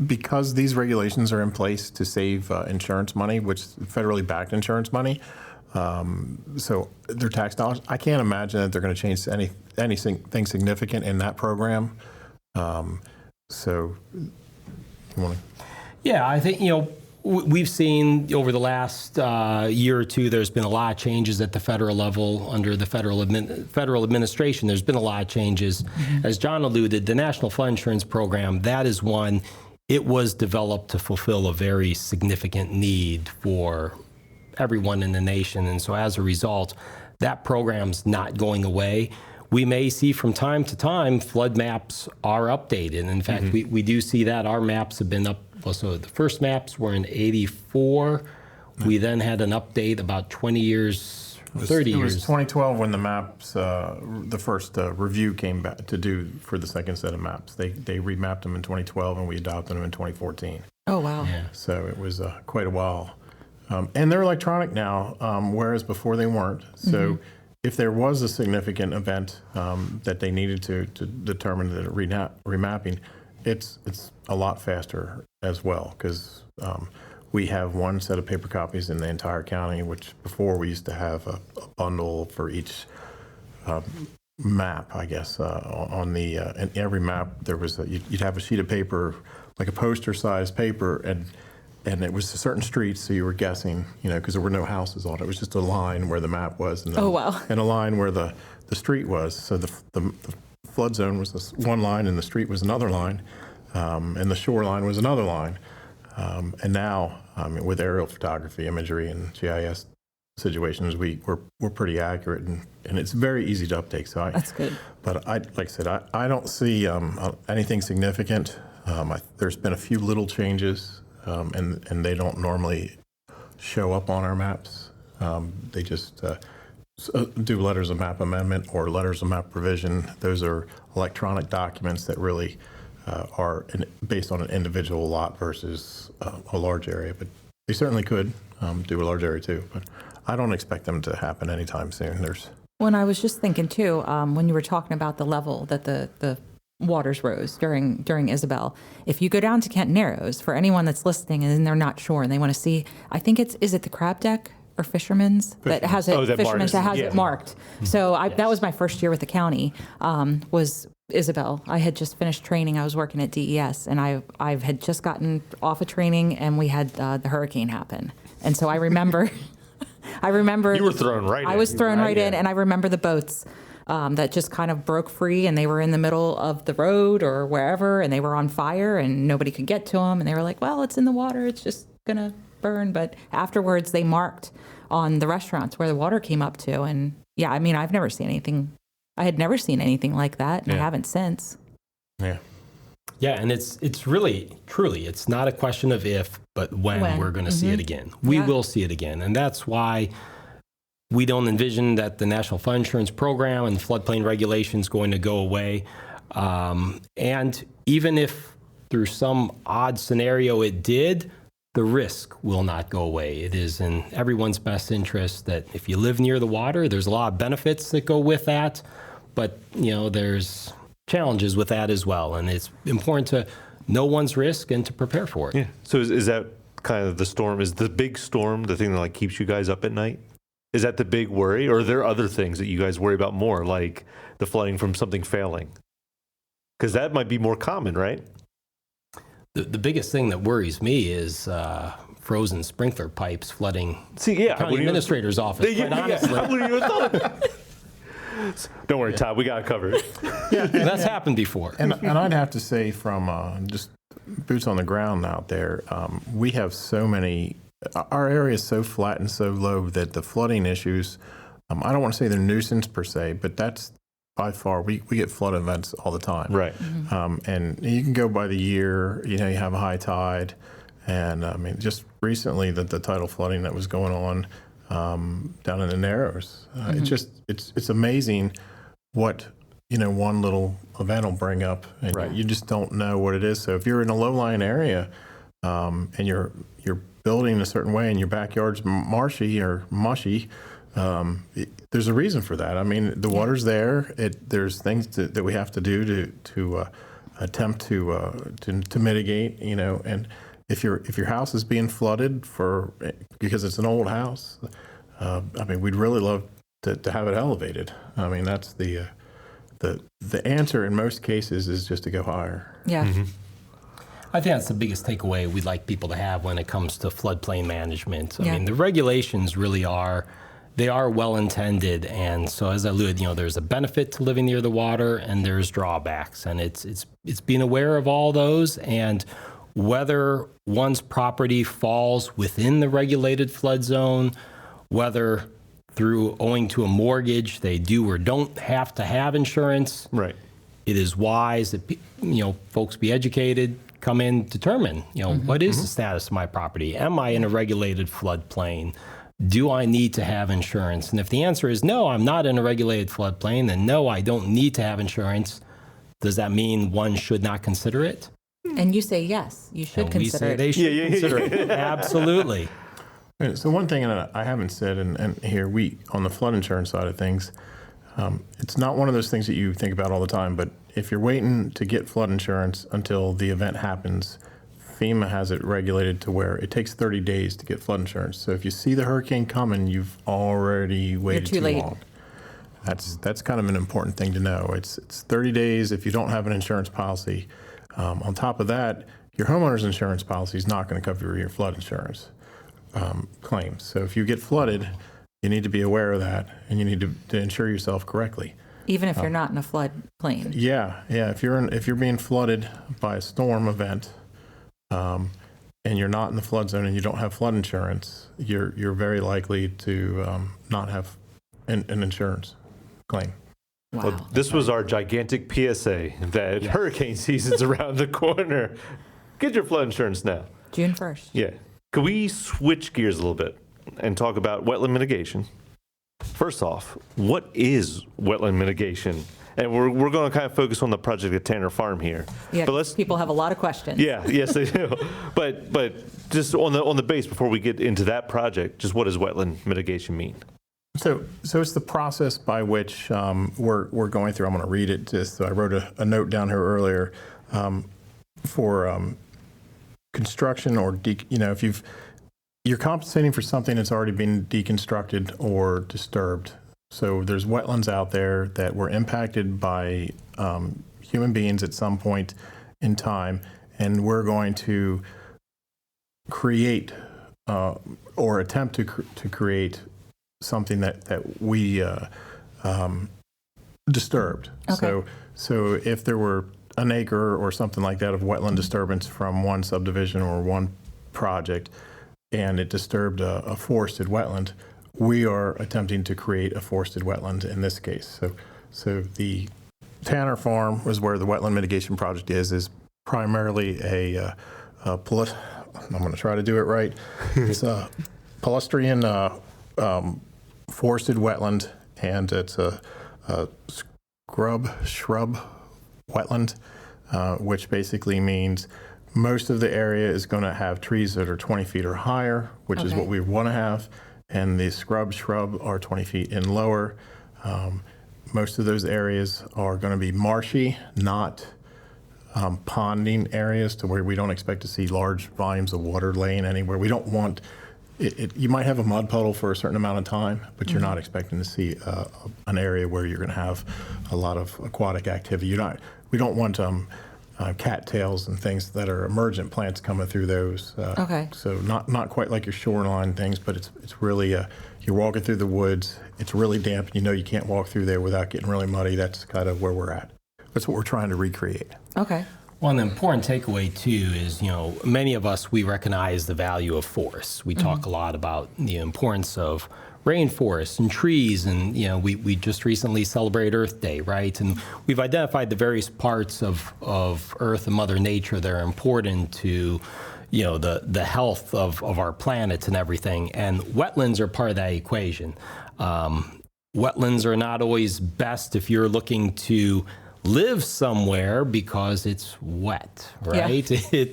because these regulations are in place to save insurance money, which federally backed insurance money, so their tax dollars, I can't imagine that they're going to change anything significant in that program. So you want to? Yeah, I think, we've seen over the last year or two, there's been a lot of changes at the federal level under the federal administration. There's been a lot of changes. As John alluded, the National Flood Insurance Program, that is one. it was developed to fulfill a very significant need for everyone in the nation. And so as a result, that program's not going away. We may see from time to time flood maps are updated. In fact, we do see that. Our maps have been up. Well, so the first maps were in '84. We then had an update about 20 years, 30 years. It was 2012 when the maps, the first review came back to do for the second set of maps. They remapped them in 2012 and we adopted them in 2014. Oh, wow. Yeah. So it was quite a while. And they're electronic now, whereas before they weren't. So if there was a significant event that they needed to determine the remapping, it's a lot faster as well, because we have one set of paper copies in the entire county, which before we used to have a bundle for each map, I guess. On the in every map, there was you'd have a sheet of paper, like a poster-sized paper, and it was certain streets, so you were guessing, because there were no houses on it. It was just a line where the map was, and Oh, wow. and a line where the street was. So the flood zone was this one line, and the street was another line, and the shoreline was another line. And now, with aerial photography, imagery, and GIS situations, we're pretty accurate, and it's very easy to update. So That's good. But like I said, I don't see anything significant. There's been a few little changes, and they don't normally show up on our maps. They just do letters of map amendment or letters of map revision. Those are electronic documents that really are based on an individual lot versus a large area. But they certainly could do a large area too. But I don't expect them to happen anytime soon. When I was just thinking too, when you were talking about the level that the waters rose during Isabel, if you go down to Kent Narrows, for anyone that's listening and they're not sure and they want to see, I think is it the Crab Deck or Fisherman's that has it? Oh, that Fisherman's marks- that has yeah. it marked. So that was my first year with the county. Was Isabel. I had just finished training. I was working at DES, and I had just gotten off of training, and we had the hurricane happen. And so I remember, You were thrown right in. I was thrown right in, Yeah. and I remember the boats that just kind of broke free, and they were in the middle of the road or wherever, and they were on fire, and nobody could get to them. And they were like, "Well, it's in the water. It's just gonna burn." But afterwards, they marked on the restaurants where the water came up to, and yeah, I mean, I've never seen anything. I had never seen anything like that, and I Yeah. haven't since. Yeah. Yeah, and it's really, truly, it's not a question of if, but when we're going to see it again. We Yeah. will see it again. And that's why we don't envision that the National Flood Insurance Program and floodplain regulation is going to go away. And even if through some odd scenario it did, the risk will not go away. It is in everyone's best interest that if you live near the water, there's a lot of benefits that go with that. But, there's challenges with that as well. And it's important to know one's risk and to prepare for it. Yeah. So is that kind of the storm? Is the big storm the thing that keeps you guys up at night? Is that the big worry, or are there other things that you guys worry about more, like the flooding from something failing? Because that might be more common, right? The biggest thing that worries me is frozen sprinkler pipes flooding See, the county administrator's office, quite honestly. I wouldn't even thought of that. Don't worry, Todd. We got it covered. That's happened before. And I'd have to say, from just boots on the ground out there, we have so many. Our area is so flat and so low that the flooding issues. I don't want to say they're nuisance per se, but that's by far we get flood events all the time. Right. And you can go by the year. You have a high tide, and I mean, just recently the tidal flooding that was going on down in the Narrows. It's amazing what one little event will bring up, and Right. you just don't know what it is. So if you're in a low-lying area and you're building a certain way and your backyard's marshy or mushy, there's a reason for that. I mean, the water's there. There's things that we have to do to attempt to mitigate. And if your house is being flooded because it's an old house, I mean, we'd really love to have it elevated. I mean, that's the answer in most cases is just to go higher. Yeah. I think that's the biggest takeaway we'd like people to have when it comes to floodplain management. I Yeah. mean, the regulations really are well intended, and so as I alluded, there's a benefit to living near the water, and there's drawbacks, and it's being aware of all those. And whether one's property falls within the regulated flood zone, whether through owing to a mortgage they do or don't have to have insurance. Right. It is wise that folks be educated, come in, determine what is the status of my property? Am I in a regulated floodplain? Do I need to have insurance? And if the answer is no, I'm not in a regulated floodplain, then no, I don't need to have insurance. Does that mean one should not consider it? And you say yes, you should And we consider say it. they should consider it. Absolutely. So one thing that I haven't said, and here on the flood insurance side of things, it's not one of those things that you think about all the time, but if you're waiting to get flood insurance until the event happens, FEMA has it regulated to where it takes 30 days to get flood insurance. So if you see the hurricane coming, you've already waited too late. long. That's kind of an important thing to know. It's 30 days if you don't have an insurance policy. On top of that, your homeowner's insurance policy is not going to cover your flood insurance claims. So if you get flooded, you need to be aware of that, and you need to insure yourself correctly. Even if you're not in a floodplain. Yeah. If you're being flooded by a storm event, and you're not in the flood zone and you don't have flood insurance, you're very likely to not have an insurance claim. Wow. Well, this was our gigantic PSA that hurricane season's around the corner. Get your flood insurance now. June 1st. Yeah. Could we switch gears a little bit and talk about wetland mitigation? First off, what is wetland mitigation? And we're going to kind of focus on the project at Tanner Farm here. Yeah, But people have a lot of questions. Yeah, yes they do. But just on the base before we get into that project, just what does wetland mitigation mean? So it's the process by which we're going through. I'm going to read it. Just I wrote a note down here earlier for construction or if you're compensating for something that's already been deconstructed or disturbed. So there's wetlands out there that were impacted by human beings at some point in time, and we're going to create or attempt to create something that we disturbed. Okay. So if there were an acre or something like that of wetland disturbance from one subdivision or one project, and it disturbed a forested wetland, we are attempting to create a forested wetland in this case. So the Tanner Farm was where the wetland mitigation project is primarily I'm going to try to do it right. It's a palustrian forested wetland, and it's a shrub wetland, which basically means most of the area is going to have trees that are 20 feet or higher, which is what we want to have, and the shrub are 20 feet and lower. Most of those areas are going to be marshy, not ponding areas, to where we don't expect to see large volumes of water laying anywhere. We don't want it. You might have a mud puddle for a certain amount of time, but you're not expecting to see an area where you're going to have a lot of aquatic activity. We don't want cattails and things that are emergent plants coming through those. So not quite like your shoreline things, but it's really you're walking through the woods. It's really damp. You can't walk through there without getting really muddy. That's kind of where we're at. That's what we're trying to recreate. Okay. Well, an important takeaway too is, many of us, we recognize the value of forests. We talk a lot about the importance of rainforests and trees, and we just recently celebrated Earth Day, right? And we've identified the various parts of Earth and Mother Nature that are important to the health of our planet and everything. And wetlands are part of that equation. Wetlands are not always best if you're looking to live somewhere because it's wet, right? Yeah.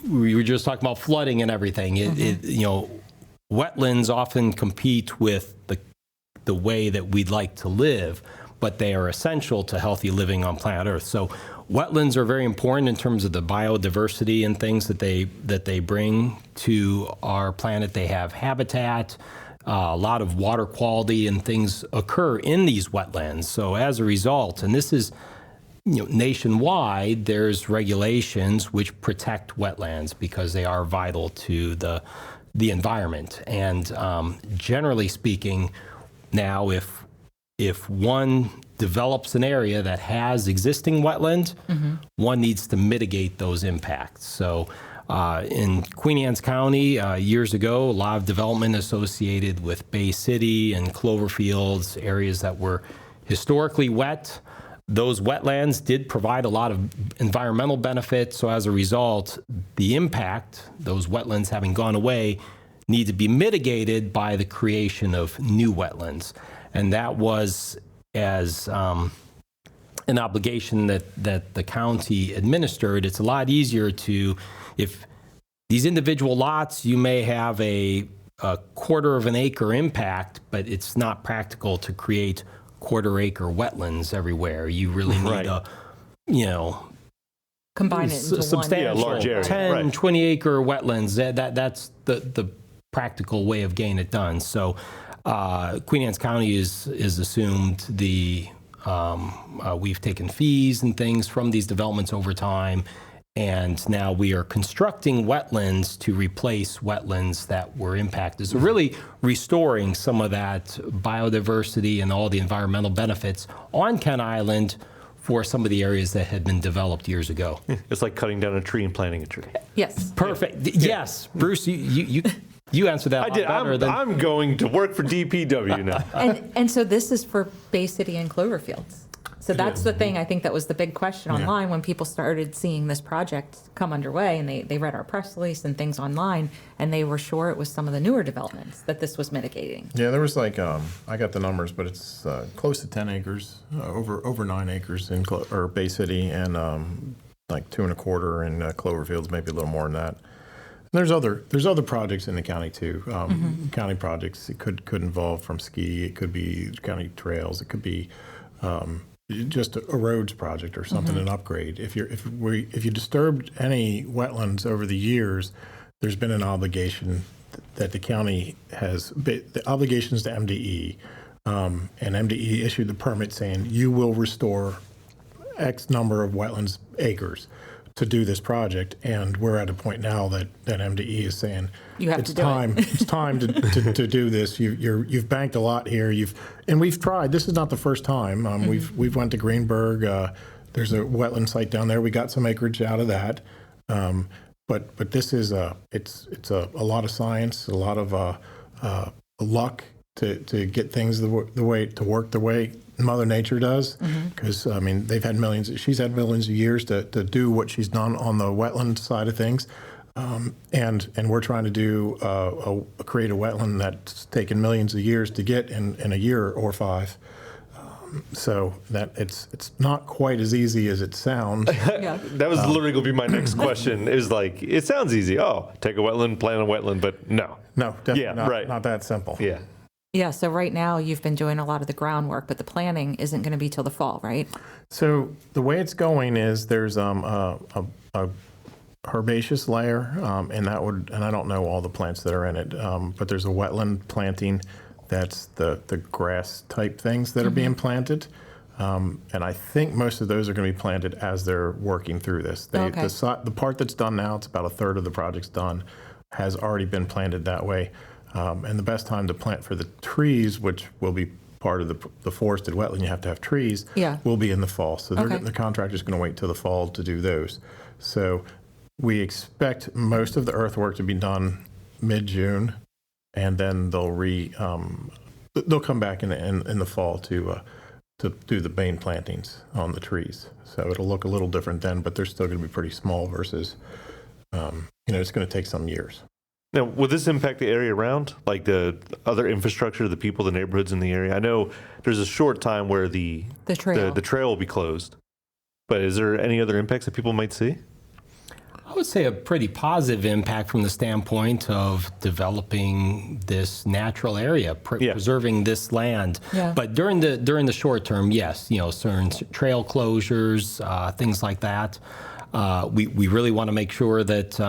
We were just talking about flooding and everything. Wetlands often compete with the way that we'd like to live, but they are essential to healthy living on planet Earth. So wetlands are very important in terms of the biodiversity and things that they bring to our planet. They have habitat. A lot of water quality and things occur in these wetlands. So as a result, and this is nationwide, there's regulations which protect wetlands because they are vital to the environment. And generally speaking, now if one develops an area that has existing wetland, one needs to mitigate those impacts. So In Queen Anne's County, years ago, a lot of development associated with Bay City and Cloverfields, areas that were historically wet. Those wetlands did provide a lot of environmental benefits. So as a result, the impact, those wetlands having gone away, need to be mitigated by the creation of new wetlands. And that was as an obligation that the county administered. It's a lot easier to, if these individual lots, you may have a quarter of an acre impact, but it's not practical to create quarter acre wetlands everywhere. You really need a, Combine it into substantial one. large area. 10, 20 acre wetlands. That's the practical way of getting it done. So Queen Anne's County is assumed we've taken fees and things from these developments over time, and now we are constructing wetlands to replace wetlands that were impacted. So really restoring some of that biodiversity and all the environmental benefits on Kent Island for some of the areas that had been developed years ago. It's like cutting down a tree and planting a tree. Yes. Perfect. Yes, Bruce, you answered that a lot better than... I'm going to work for DPW now. And so this is for Bay City and Cloverfields. So that's the thing, I think that was the big question online when people started seeing this project come underway, and they read our press release and things online, and they were sure it was some of the newer developments that this was mitigating. Yeah, there was like, I got the numbers, but it's close to 10 acres, over 9 acres in Bay City, and like 2 1/4 in Cloverfields, maybe a little more than that. There's other projects in the county too. County projects, it could involve from ski, it could be county trails, it could be just a roads project or something, an upgrade. If you disturbed any wetlands over the years, there's been an obligation that the county has, the obligations to MDE, and MDE issued the permit saying you will restore X number of wetlands acres to do this project, and we're at a point now that MDE is saying You have it's to do time. it. It's time to do this. You've banked a lot here. And we've tried. This is not the first time. We've went to Greenberg. There's a wetland site down there. We got some acreage out of that. But this is it's a lot of science, a lot of luck to get things the way to work the way Mother Nature does, because she's had millions of years to do what she's done on the wetland side of things, and we're trying to do create a wetland that's taken millions of years to get in a year or 5. So that it's not quite as easy as it sounds. Yeah. That was literally going to be my next question. Is like, it sounds easy. Oh, take a wetland, plant a wetland, but no. No, definitely Yeah, not, right. not that simple. Yeah. Yeah, so right now you've been doing a lot of the groundwork, but the planning isn't going to be till the fall, right? So the way it's going is there's a herbaceous layer, and I don't know all the plants that are in it, but there's a wetland planting that's the grass type things that are being planted. And I think most of those are going to be planted as they're working through this. Okay. The part that's done now, it's about 1/3 of the project's done, has already been planted that way. And the best time to plant for the trees, which will be part of the forested wetland, you have to have trees, will be in the fall. So the contractor's going to wait till the fall to do those. So we expect most of the earthwork to be done mid-June, and then they'll come back in the fall to do the main plantings on the trees. So it'll look a little different then, but they're still going to be pretty small versus, it's going to take some years. Now, will this impact the area around, like the other infrastructure, the people, the neighborhoods in the area? I know there's a short time where the trail will be closed, but is there any other impacts that people might see? I would say a pretty positive impact from the standpoint of developing this natural area, preserving this land. Yeah. But during the short term, yes, certain trail closures, things like that. We really want to make sure that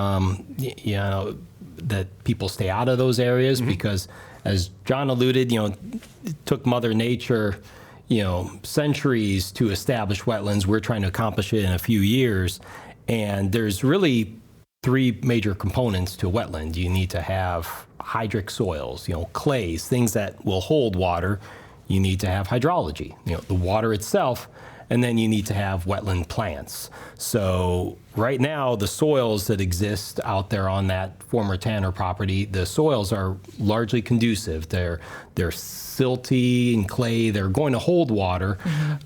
that people stay out of those areas, because, as John alluded, it took Mother Nature, centuries to establish wetlands. We're trying to accomplish it in a few years. And there's really 3 major components to a wetland. You need to have hydric soils, clays, things that will hold water. You need to have hydrology, the water itself. and then you need to have wetland plants. So right now, the soils that exist out there on that former Tanner property, the soils are largely conducive. They're silty and clay. They're going to hold water.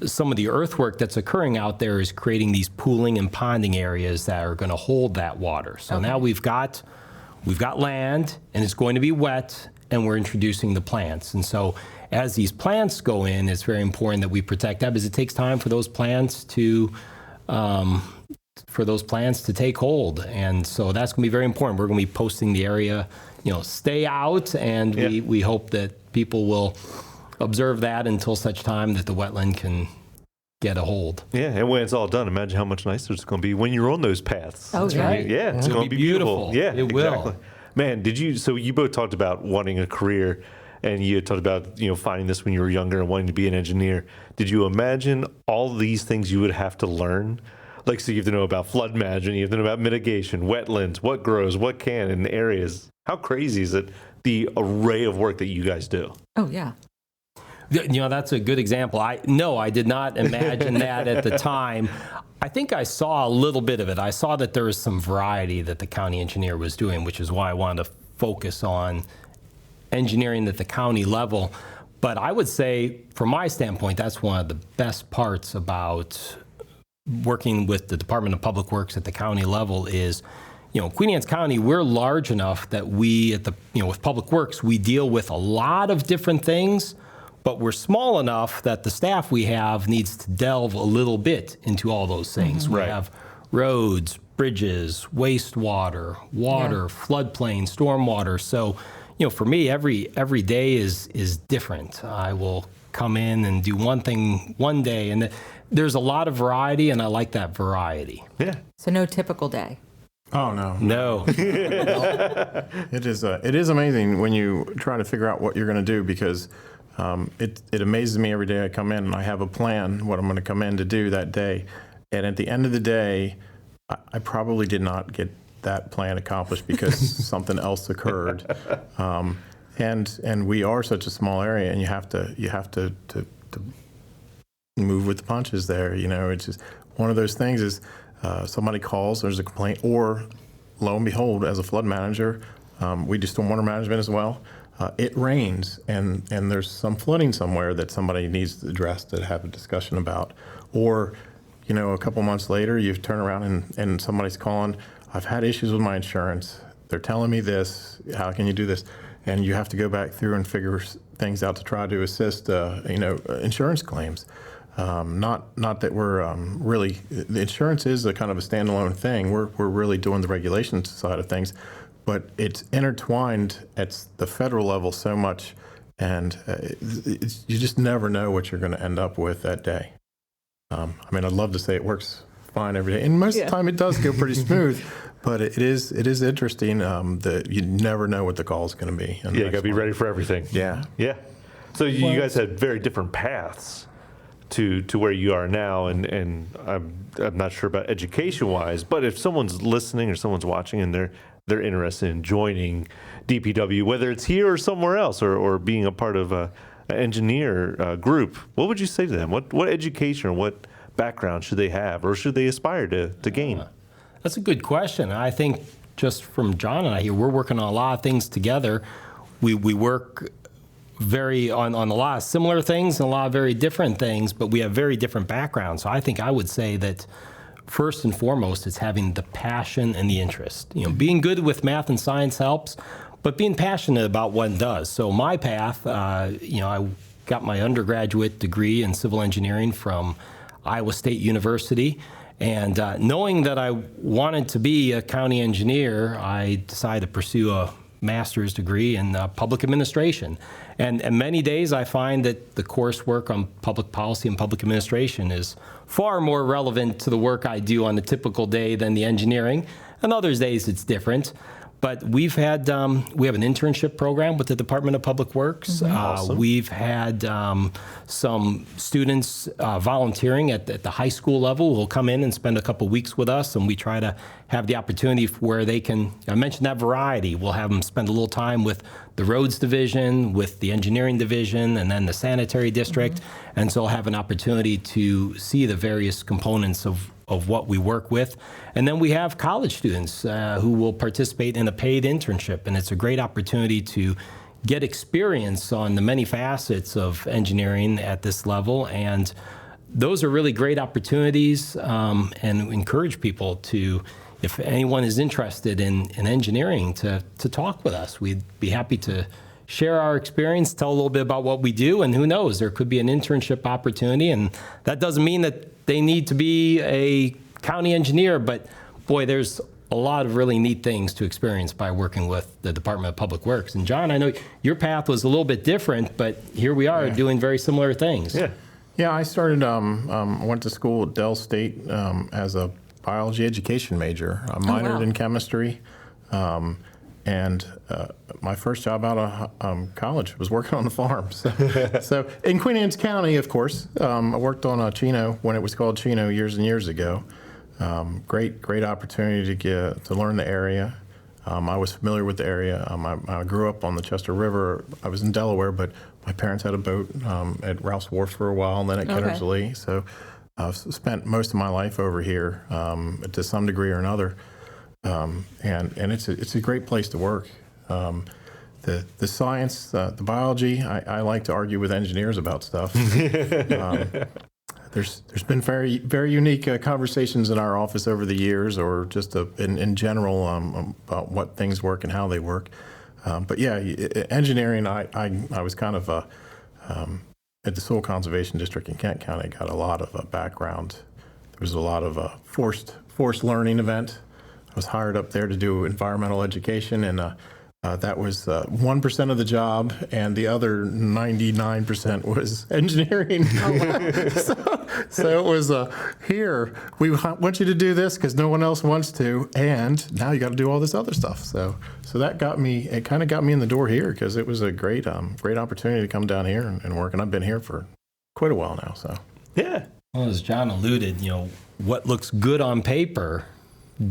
Some of the earthwork that's occurring out there is creating these pooling and ponding areas that are going to hold that water. So now we've got land, and it's going to be wet, and we're introducing the plants. And so as these plants go in, it's very important that we protect that, because it takes time for those plants to take hold. And so that's going to be very important. We're going to be posting the area, stay out, and we hope that people will observe that until such time that the wetland can get a hold. Yeah, and when it's all done, imagine how much nicer it's going to be when you're on those paths. Oh, It's right. Yeah, it's going to be beautiful. Yeah, It will. exactly. Man, so you both talked about wanting a career, and you talked about, finding this when you were younger and wanting to be an engineer. Did you imagine all these things you would have to learn? Like, so you have to know about flood management, you have to know about mitigation, wetlands, what grows, what can in areas. How crazy is it, the array of work that you guys do? Oh, yeah. That's a good example. I did not imagine that at the time. I think I saw a little bit of it. I saw that there was some variety that the county engineer was doing, which is why I wanted to focus on engineering at the county level. But I would say, from my standpoint, that's one of the best parts about working with the Department of Public Works at the county level is, Queen Anne's County, we're large enough that we, with Public Works, we deal with a lot of different things, but we're small enough that the staff we have needs to delve a little bit into all those things. We have roads, bridges, wastewater, water, floodplain, stormwater. So, for me, every day is different. I will come in and do one thing one day, and there's a lot of variety, and I like that variety. Yeah. So no typical day. Oh, no. No. It is amazing when you try to figure out what you're going to do, because it amazes me every day I come in and I have a plan, what I'm going to come in to do that day. And at the end of the day, I probably did not get that plan accomplished because something else occurred. And we are such a small area, and you have to move with the punches there. It's just one of those things is somebody calls, there's a complaint, or lo and behold, as a flood manager, we do stormwater management as well. It rains and there's some flooding somewhere that somebody needs to address, to have a discussion about. Or, a couple months later, you turn around and somebody's calling, I've had issues with my insurance. They're telling me this, how can you do this? And you have to go back through and figure things out to try to assist, insurance claims. Not that we're really, the insurance is a kind of a standalone thing. We're really doing the regulations side of things. But it's intertwined at the federal level so much, and you just never know what you're going to end up with that day. I'd love to say it works fine every day, and most of the time it does go pretty smooth. But it is interesting that you never know what the call is going to be. Yeah, you got to be ready for everything. Yeah. Yeah. So you guys had very different paths to where you are now, and I'm not sure about education-wise, but if someone's listening or someone's watching and they're interested in joining DPW, whether it's here or somewhere else, or being a part of an engineer group, what would you say to them? What education or what background should they have, or should they aspire to gain? That's a good question. I think just from John and I here, we're working on a lot of things together. We work on a lot of similar things and a lot of very different things, but we have very different backgrounds. So I would say that first and foremost, it's having the passion and the interest. Being good with math and science helps, but being passionate about what it does. So my path, I got my undergraduate degree in civil engineering from Iowa State University. And knowing that I wanted to be a county engineer, I decided to pursue a master's degree in public administration. And many days I find that the coursework on public policy and public administration is far more relevant to the work I do on a typical day than the engineering. And other days it's different. But we have an internship program with the Department of Public Works. Awesome. We've had some students volunteering at the high school level who will come in and spend a couple weeks with us, and we try to have the opportunity where they can, I mentioned that variety. We'll have them spend a little time with the roads division, with the engineering division, and then the sanitary district. And so I'll have an opportunity to see the various components of what we work with. And then we have college students who will participate in a paid internship. And it's a great opportunity to get experience on the many facets of engineering at this level. And those are really great opportunities, and encourage people to, if anyone is interested in engineering, to talk with us. We'd be happy to share our experience, tell a little bit about what we do, and who knows, there could be an internship opportunity. And that doesn't mean that they need to be a county engineer, but boy, there's a lot of really neat things to experience by working with the Department of Public Works. And John, I know your path was a little bit different, but here we are doing very similar things. Yeah, I started, went to school at Dell State as a biology education major. I minored in chemistry. And my first job out of college was working on the farm. So in Queen Anne's County, of course, I worked on Chino when it was called Chino years and years ago. Great opportunity to learn the area. I was familiar with the area. I grew up on the Chester River. I was in Delaware, but my parents had a boat at Ralph's Wharf for a while, and then at Kenner's Lee. So I've spent most of my life over here to some degree or another. And it's a great place to work. The science, the biology, I like to argue with engineers about stuff. There's been very unique conversations in our office over the years, or just in general about what things work and how they work. But yeah, engineering, I was kind of at the Soil Conservation District in Kent County. Got a lot of background. There was a lot of forced learning event. I was hired up there to do environmental education, and that was 1% of the job, and the other 99% was engineering. So it was here, we want you to do this because no one else wants to, and now you got to do all this other stuff. So that kind of got me in the door here, because it was a great opportunity to come down here and work, and I've been here for quite a while now. So Yeah. Well, as John alluded, what looks good on paper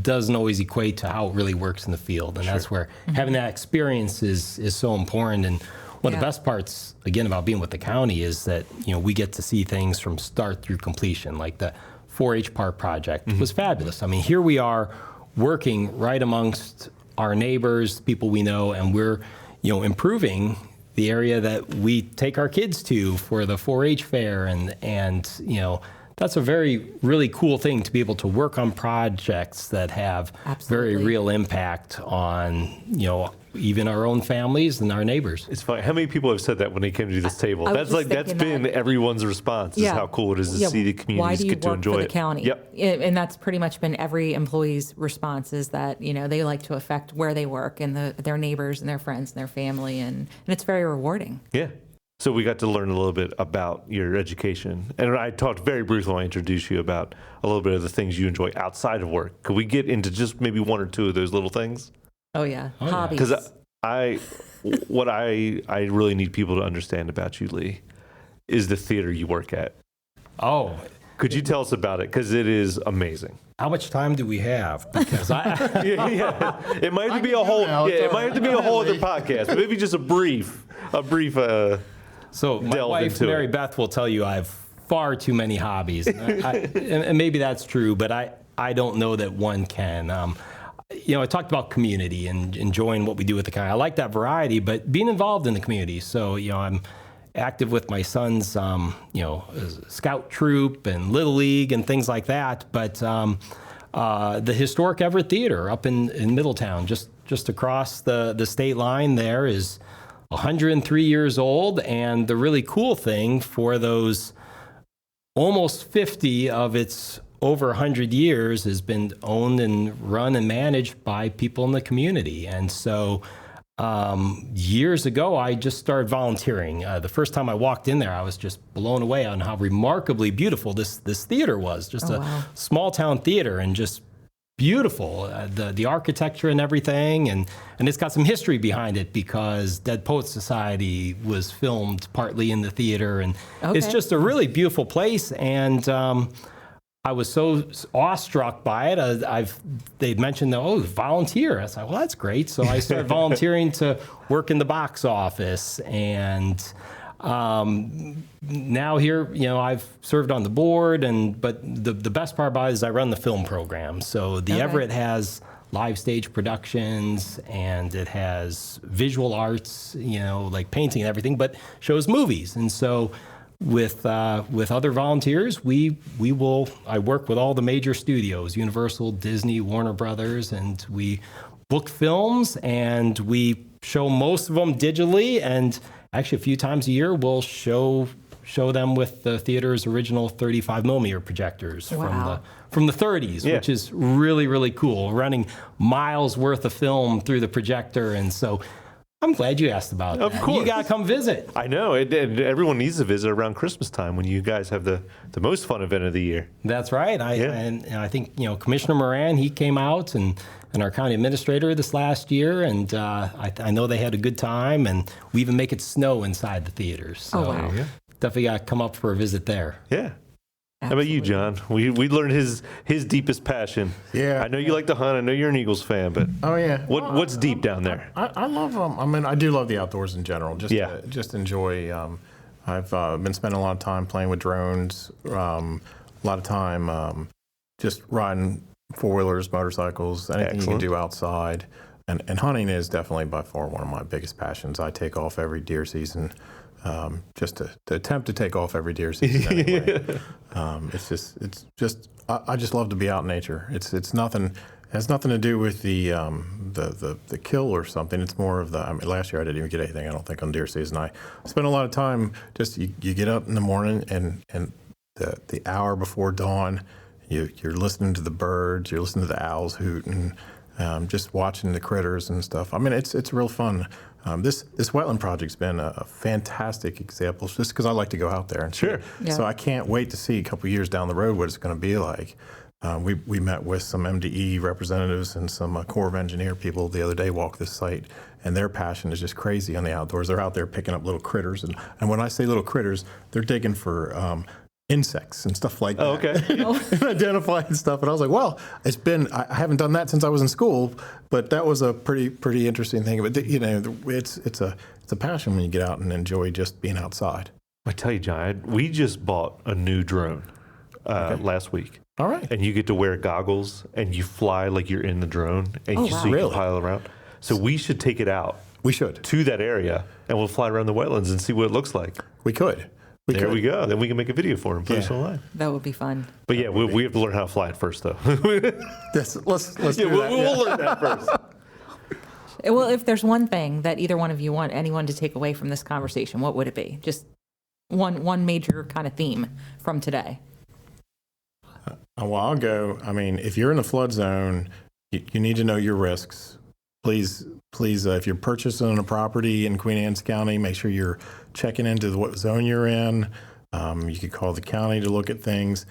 doesn't always equate to how it really works in the field. And that's where having that experience is so important. And one of the best parts, again, about being with the county is that, we get to see things from start through completion. Like the 4-H park project was fabulous. I mean, here we are working right amongst our neighbors, people we know, and we're, improving the area that we take our kids to for the 4-H fair. And that's a really cool thing, to be able to work on projects that have very real impact on, even our own families and our neighbors. It's funny. How many people have said that when they came to this table? That's been everyone's response, is how cool it is to see the communities get to enjoy Why do you work for it. the county? Yep. And that's pretty much been every employee's response, is that, they like to affect where they work and their neighbors and their friends and their family. And it's very rewarding. Yeah. So we got to learn a little bit about your education. And I talked very briefly when I introduced you about a little bit of the things you enjoy outside of work. Could we get into just maybe one or two of those little things? Oh, yeah. Hobbies. Because what I really need people to understand about you, Lee, is the theater you work at. Oh. Could you tell us about it? Because it is amazing. How much time do we have? Because It might have to be a whole. It might have to be a whole other podcast. But maybe just a brief. So my wife, Mary Beth, will tell you I have far too many hobbies. And maybe that's true, but I don't know that one can. I talked about community and enjoying what we do with the county. I like that variety, but being involved in the community. So, I'm active with my son's, scout troop and Little League and things like that. But the historic Everett Theater up in Middletown, just across the state line there, is 103 years old. And the really cool thing, for those almost 50 of its over 100 years, has been owned and run and managed by people in the community. And so years ago, I just started volunteering. The first time I walked in there, I was just blown away on how remarkably beautiful this theater was. Just a small town theater, and just beautiful, the architecture and everything, and it's got some history behind it because Dead Poets Society was filmed partly in the theater, and it's Okay. just a really beautiful place. And I was so awestruck by it. They'd mentioned, volunteer. I said, well, that's great. So I started volunteering to work in the box office, and now here, I've served on the board, but the best part about it is I run the film program. So the Okay. Everett has live stage productions, and it has visual arts, like painting and everything, but shows movies. And so with other volunteers, I work with all the major studios, Universal, Disney, Warner Brothers, and we book films, and we show most of them digitally, and actually a few times a year we'll show them with the theater's original 35 millimeter projectors Wow. from the 30s, Yeah. which is really, really cool, running miles worth of film through the projector. And so I'm glad you asked about that. Of course. You got to come visit. I know, and everyone needs to visit around Christmas time when you guys have the most fun event of the year. That's right. And I think, Commissioner Moran, he came out, and our county administrator this last year, and I know they had a good time, and we even make it snow inside the theaters. So Oh, wow. Yeah. definitely got to come up for a visit there. Yeah. How about you, John? We learned his deepest passion. Yeah. I know you like to hunt. I know you're an Eagles fan, but Oh yeah. what's deep down there? I love I do love the outdoors in general. Just enjoy. I've been spending a lot of time playing with drones. A lot of time just riding four-wheelers, motorcycles, anything you can Excellent. do outside. And hunting is definitely by far one of my biggest passions. I take off every deer season, just to attempt to take off every deer season anyway. I just love to be out in nature. It's nothing. It has nothing to do with the kill or something. It's more of last year I didn't even get anything, I don't think, on deer season. I spent a lot of time just you get up in the morning and the hour before dawn, you're listening to the birds, you're listening to the owls hooting, just watching the critters and stuff. I mean, it's real fun. This wetland project's been a fantastic example, just because I like to go out there and see Sure. it. Yeah. So I can't wait to see a couple years down the road what it's going to be like. We met with some MDE representatives and some Corps of Engineer people the other day, walked this site, and their passion is just crazy on the outdoors. They're out there picking up little critters, and when I say little critters, they're digging for insects and stuff like that. Oh, okay. And identifying stuff. And I was like, well, I haven't done that since I was in school, but that was a pretty interesting thing. But it's a passion when you get out and enjoy just being outside. I tell you, John, we just bought a new drone last week. All right. And you get to wear goggles and you fly like you're in the drone, and Oh, so wow. you Really? can pile around. So we should take it out We should. to that area, and we'll fly around the wetlands and see what it looks like. We could. There we go. Then we can make a video for him, put it Yeah. online. That would be fun. But yeah, we have to learn how to fly it first, though. Let's Yeah, do that. we'll learn that first. Well, if there's one thing that either one of you want anyone to take away from this conversation, what would it be? Just one major kind of theme from today. Well, I'll go. I mean, if you're in a flood zone, you need to know your risks. Please, if you're purchasing a property in Queen Anne's County, make sure you're checking into what zone you're in. You could call the county to look at things.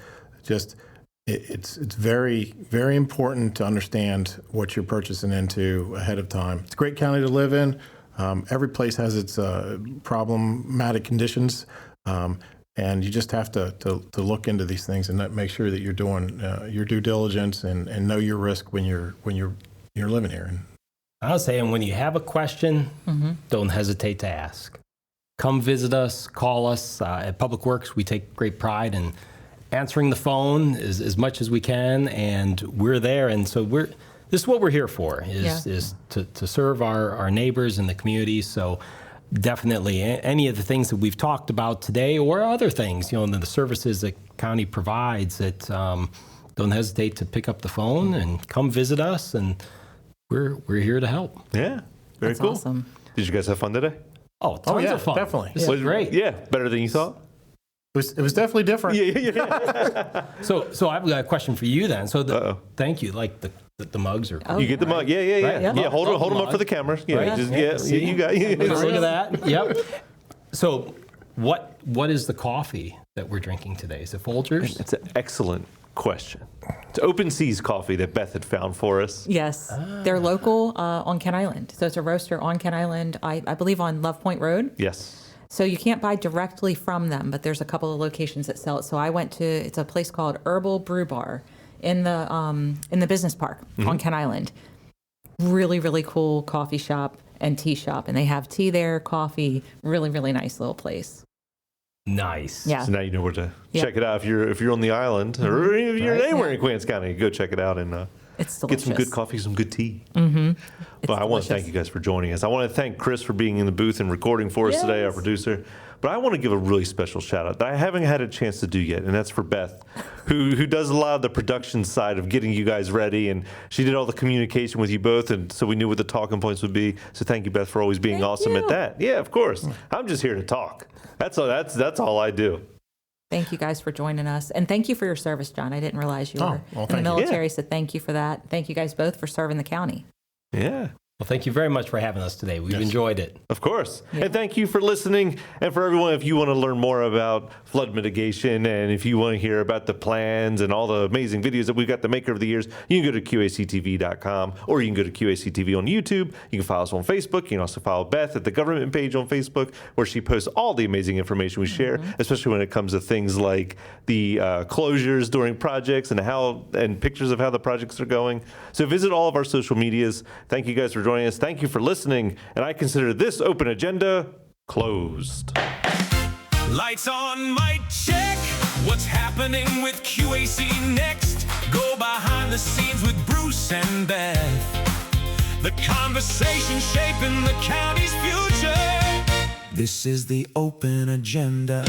It's very, very important to understand what you're purchasing into ahead of time. It's a great county to live in. Every place has its problematic conditions. And you just have to look into these things and make sure that you're doing your due diligence and know your risk when you're living here. I was saying, when you have a question, don't hesitate to ask. Come visit us, call us. At Public Works, we take great pride in answering the phone as much as we can, and we're there. And so this is what we're here for, is to serve our neighbors in the community. So definitely any of the things that we've talked about today, or other things, the services that county provides, that don't hesitate to pick up the phone and come visit us, and we're here to help. Yeah, very That's cool. awesome. Did you guys have fun today? Oh, tons yeah, of fun. definitely. This Was- is great. Yeah, better than you thought? It was definitely different. So I've got a question for you then. So Uh-oh. thank you. Like the mugs are. Oh, You get the mug. Yeah. Right, Yeah, yeah. hold them Mug. up for the cameras. Yeah, Right. just See? you got Look at that. Yep. So what is the coffee that we're drinking today? Is it Folgers? It's an excellent question. It's Open Seas Coffee that Beth had found for us. Yes, they're local on Kent Island. So it's a roaster on Kent Island, I believe on Love Point Road. Yes. So you can't buy directly from them, but there's a couple of locations that sell it. So I went to, it's a place called Herbal Brew Bar in the business park on Kent Island. Really, really cool coffee shop and tea shop. And they have tea there, coffee, really, really nice little place. Nice. Yeah. So now you know where to Yeah. check it out if you're on the island or if you're anywhere in Queens County. Go check it out and It's get some delicious. good coffee, some good tea. But I want to thank delicious. you guys for joining us. I want to thank Chris for being in the booth and recording for us today, our Yes. producer. But I want to give a really special shout out that I haven't had a chance to do yet, and that's for Beth, who does a lot of the production side of getting you guys ready, and she did all the communication with you both, and so we knew what the talking points would be. So thank you, Beth, for always being Thank awesome at you. that. Yeah, of course. I'm just here to talk. That's all I do. Thank you guys for joining us. And thank you for your service, John. I didn't realize you Oh, were well, in the thank you. military, Yeah. so thank you for that. Thank you guys both for serving the county. Yeah. Well, thank you very much for having us today. We've enjoyed it. Of course. Yeah. And thank you for listening. And for everyone, if you want to learn more about flood mitigation and if you want to hear about the plans and all the amazing videos that we've got to make over the years, you can go to QACTV.com or you can go to QACTV on YouTube. You can follow us on Facebook. You can also follow Beth at the government page on Facebook where she posts all the amazing information we share, especially when it comes to things like the closures during projects and pictures of how the projects are going. So visit all of our social medias. Thank you guys for joining us. Thank you for listening. And I consider this open agenda closed. Lights on, mic check. What's happening with QAC next? Go behind the scenes with Bruce and Beth. The conversation shaping the county's future. This is the open agenda.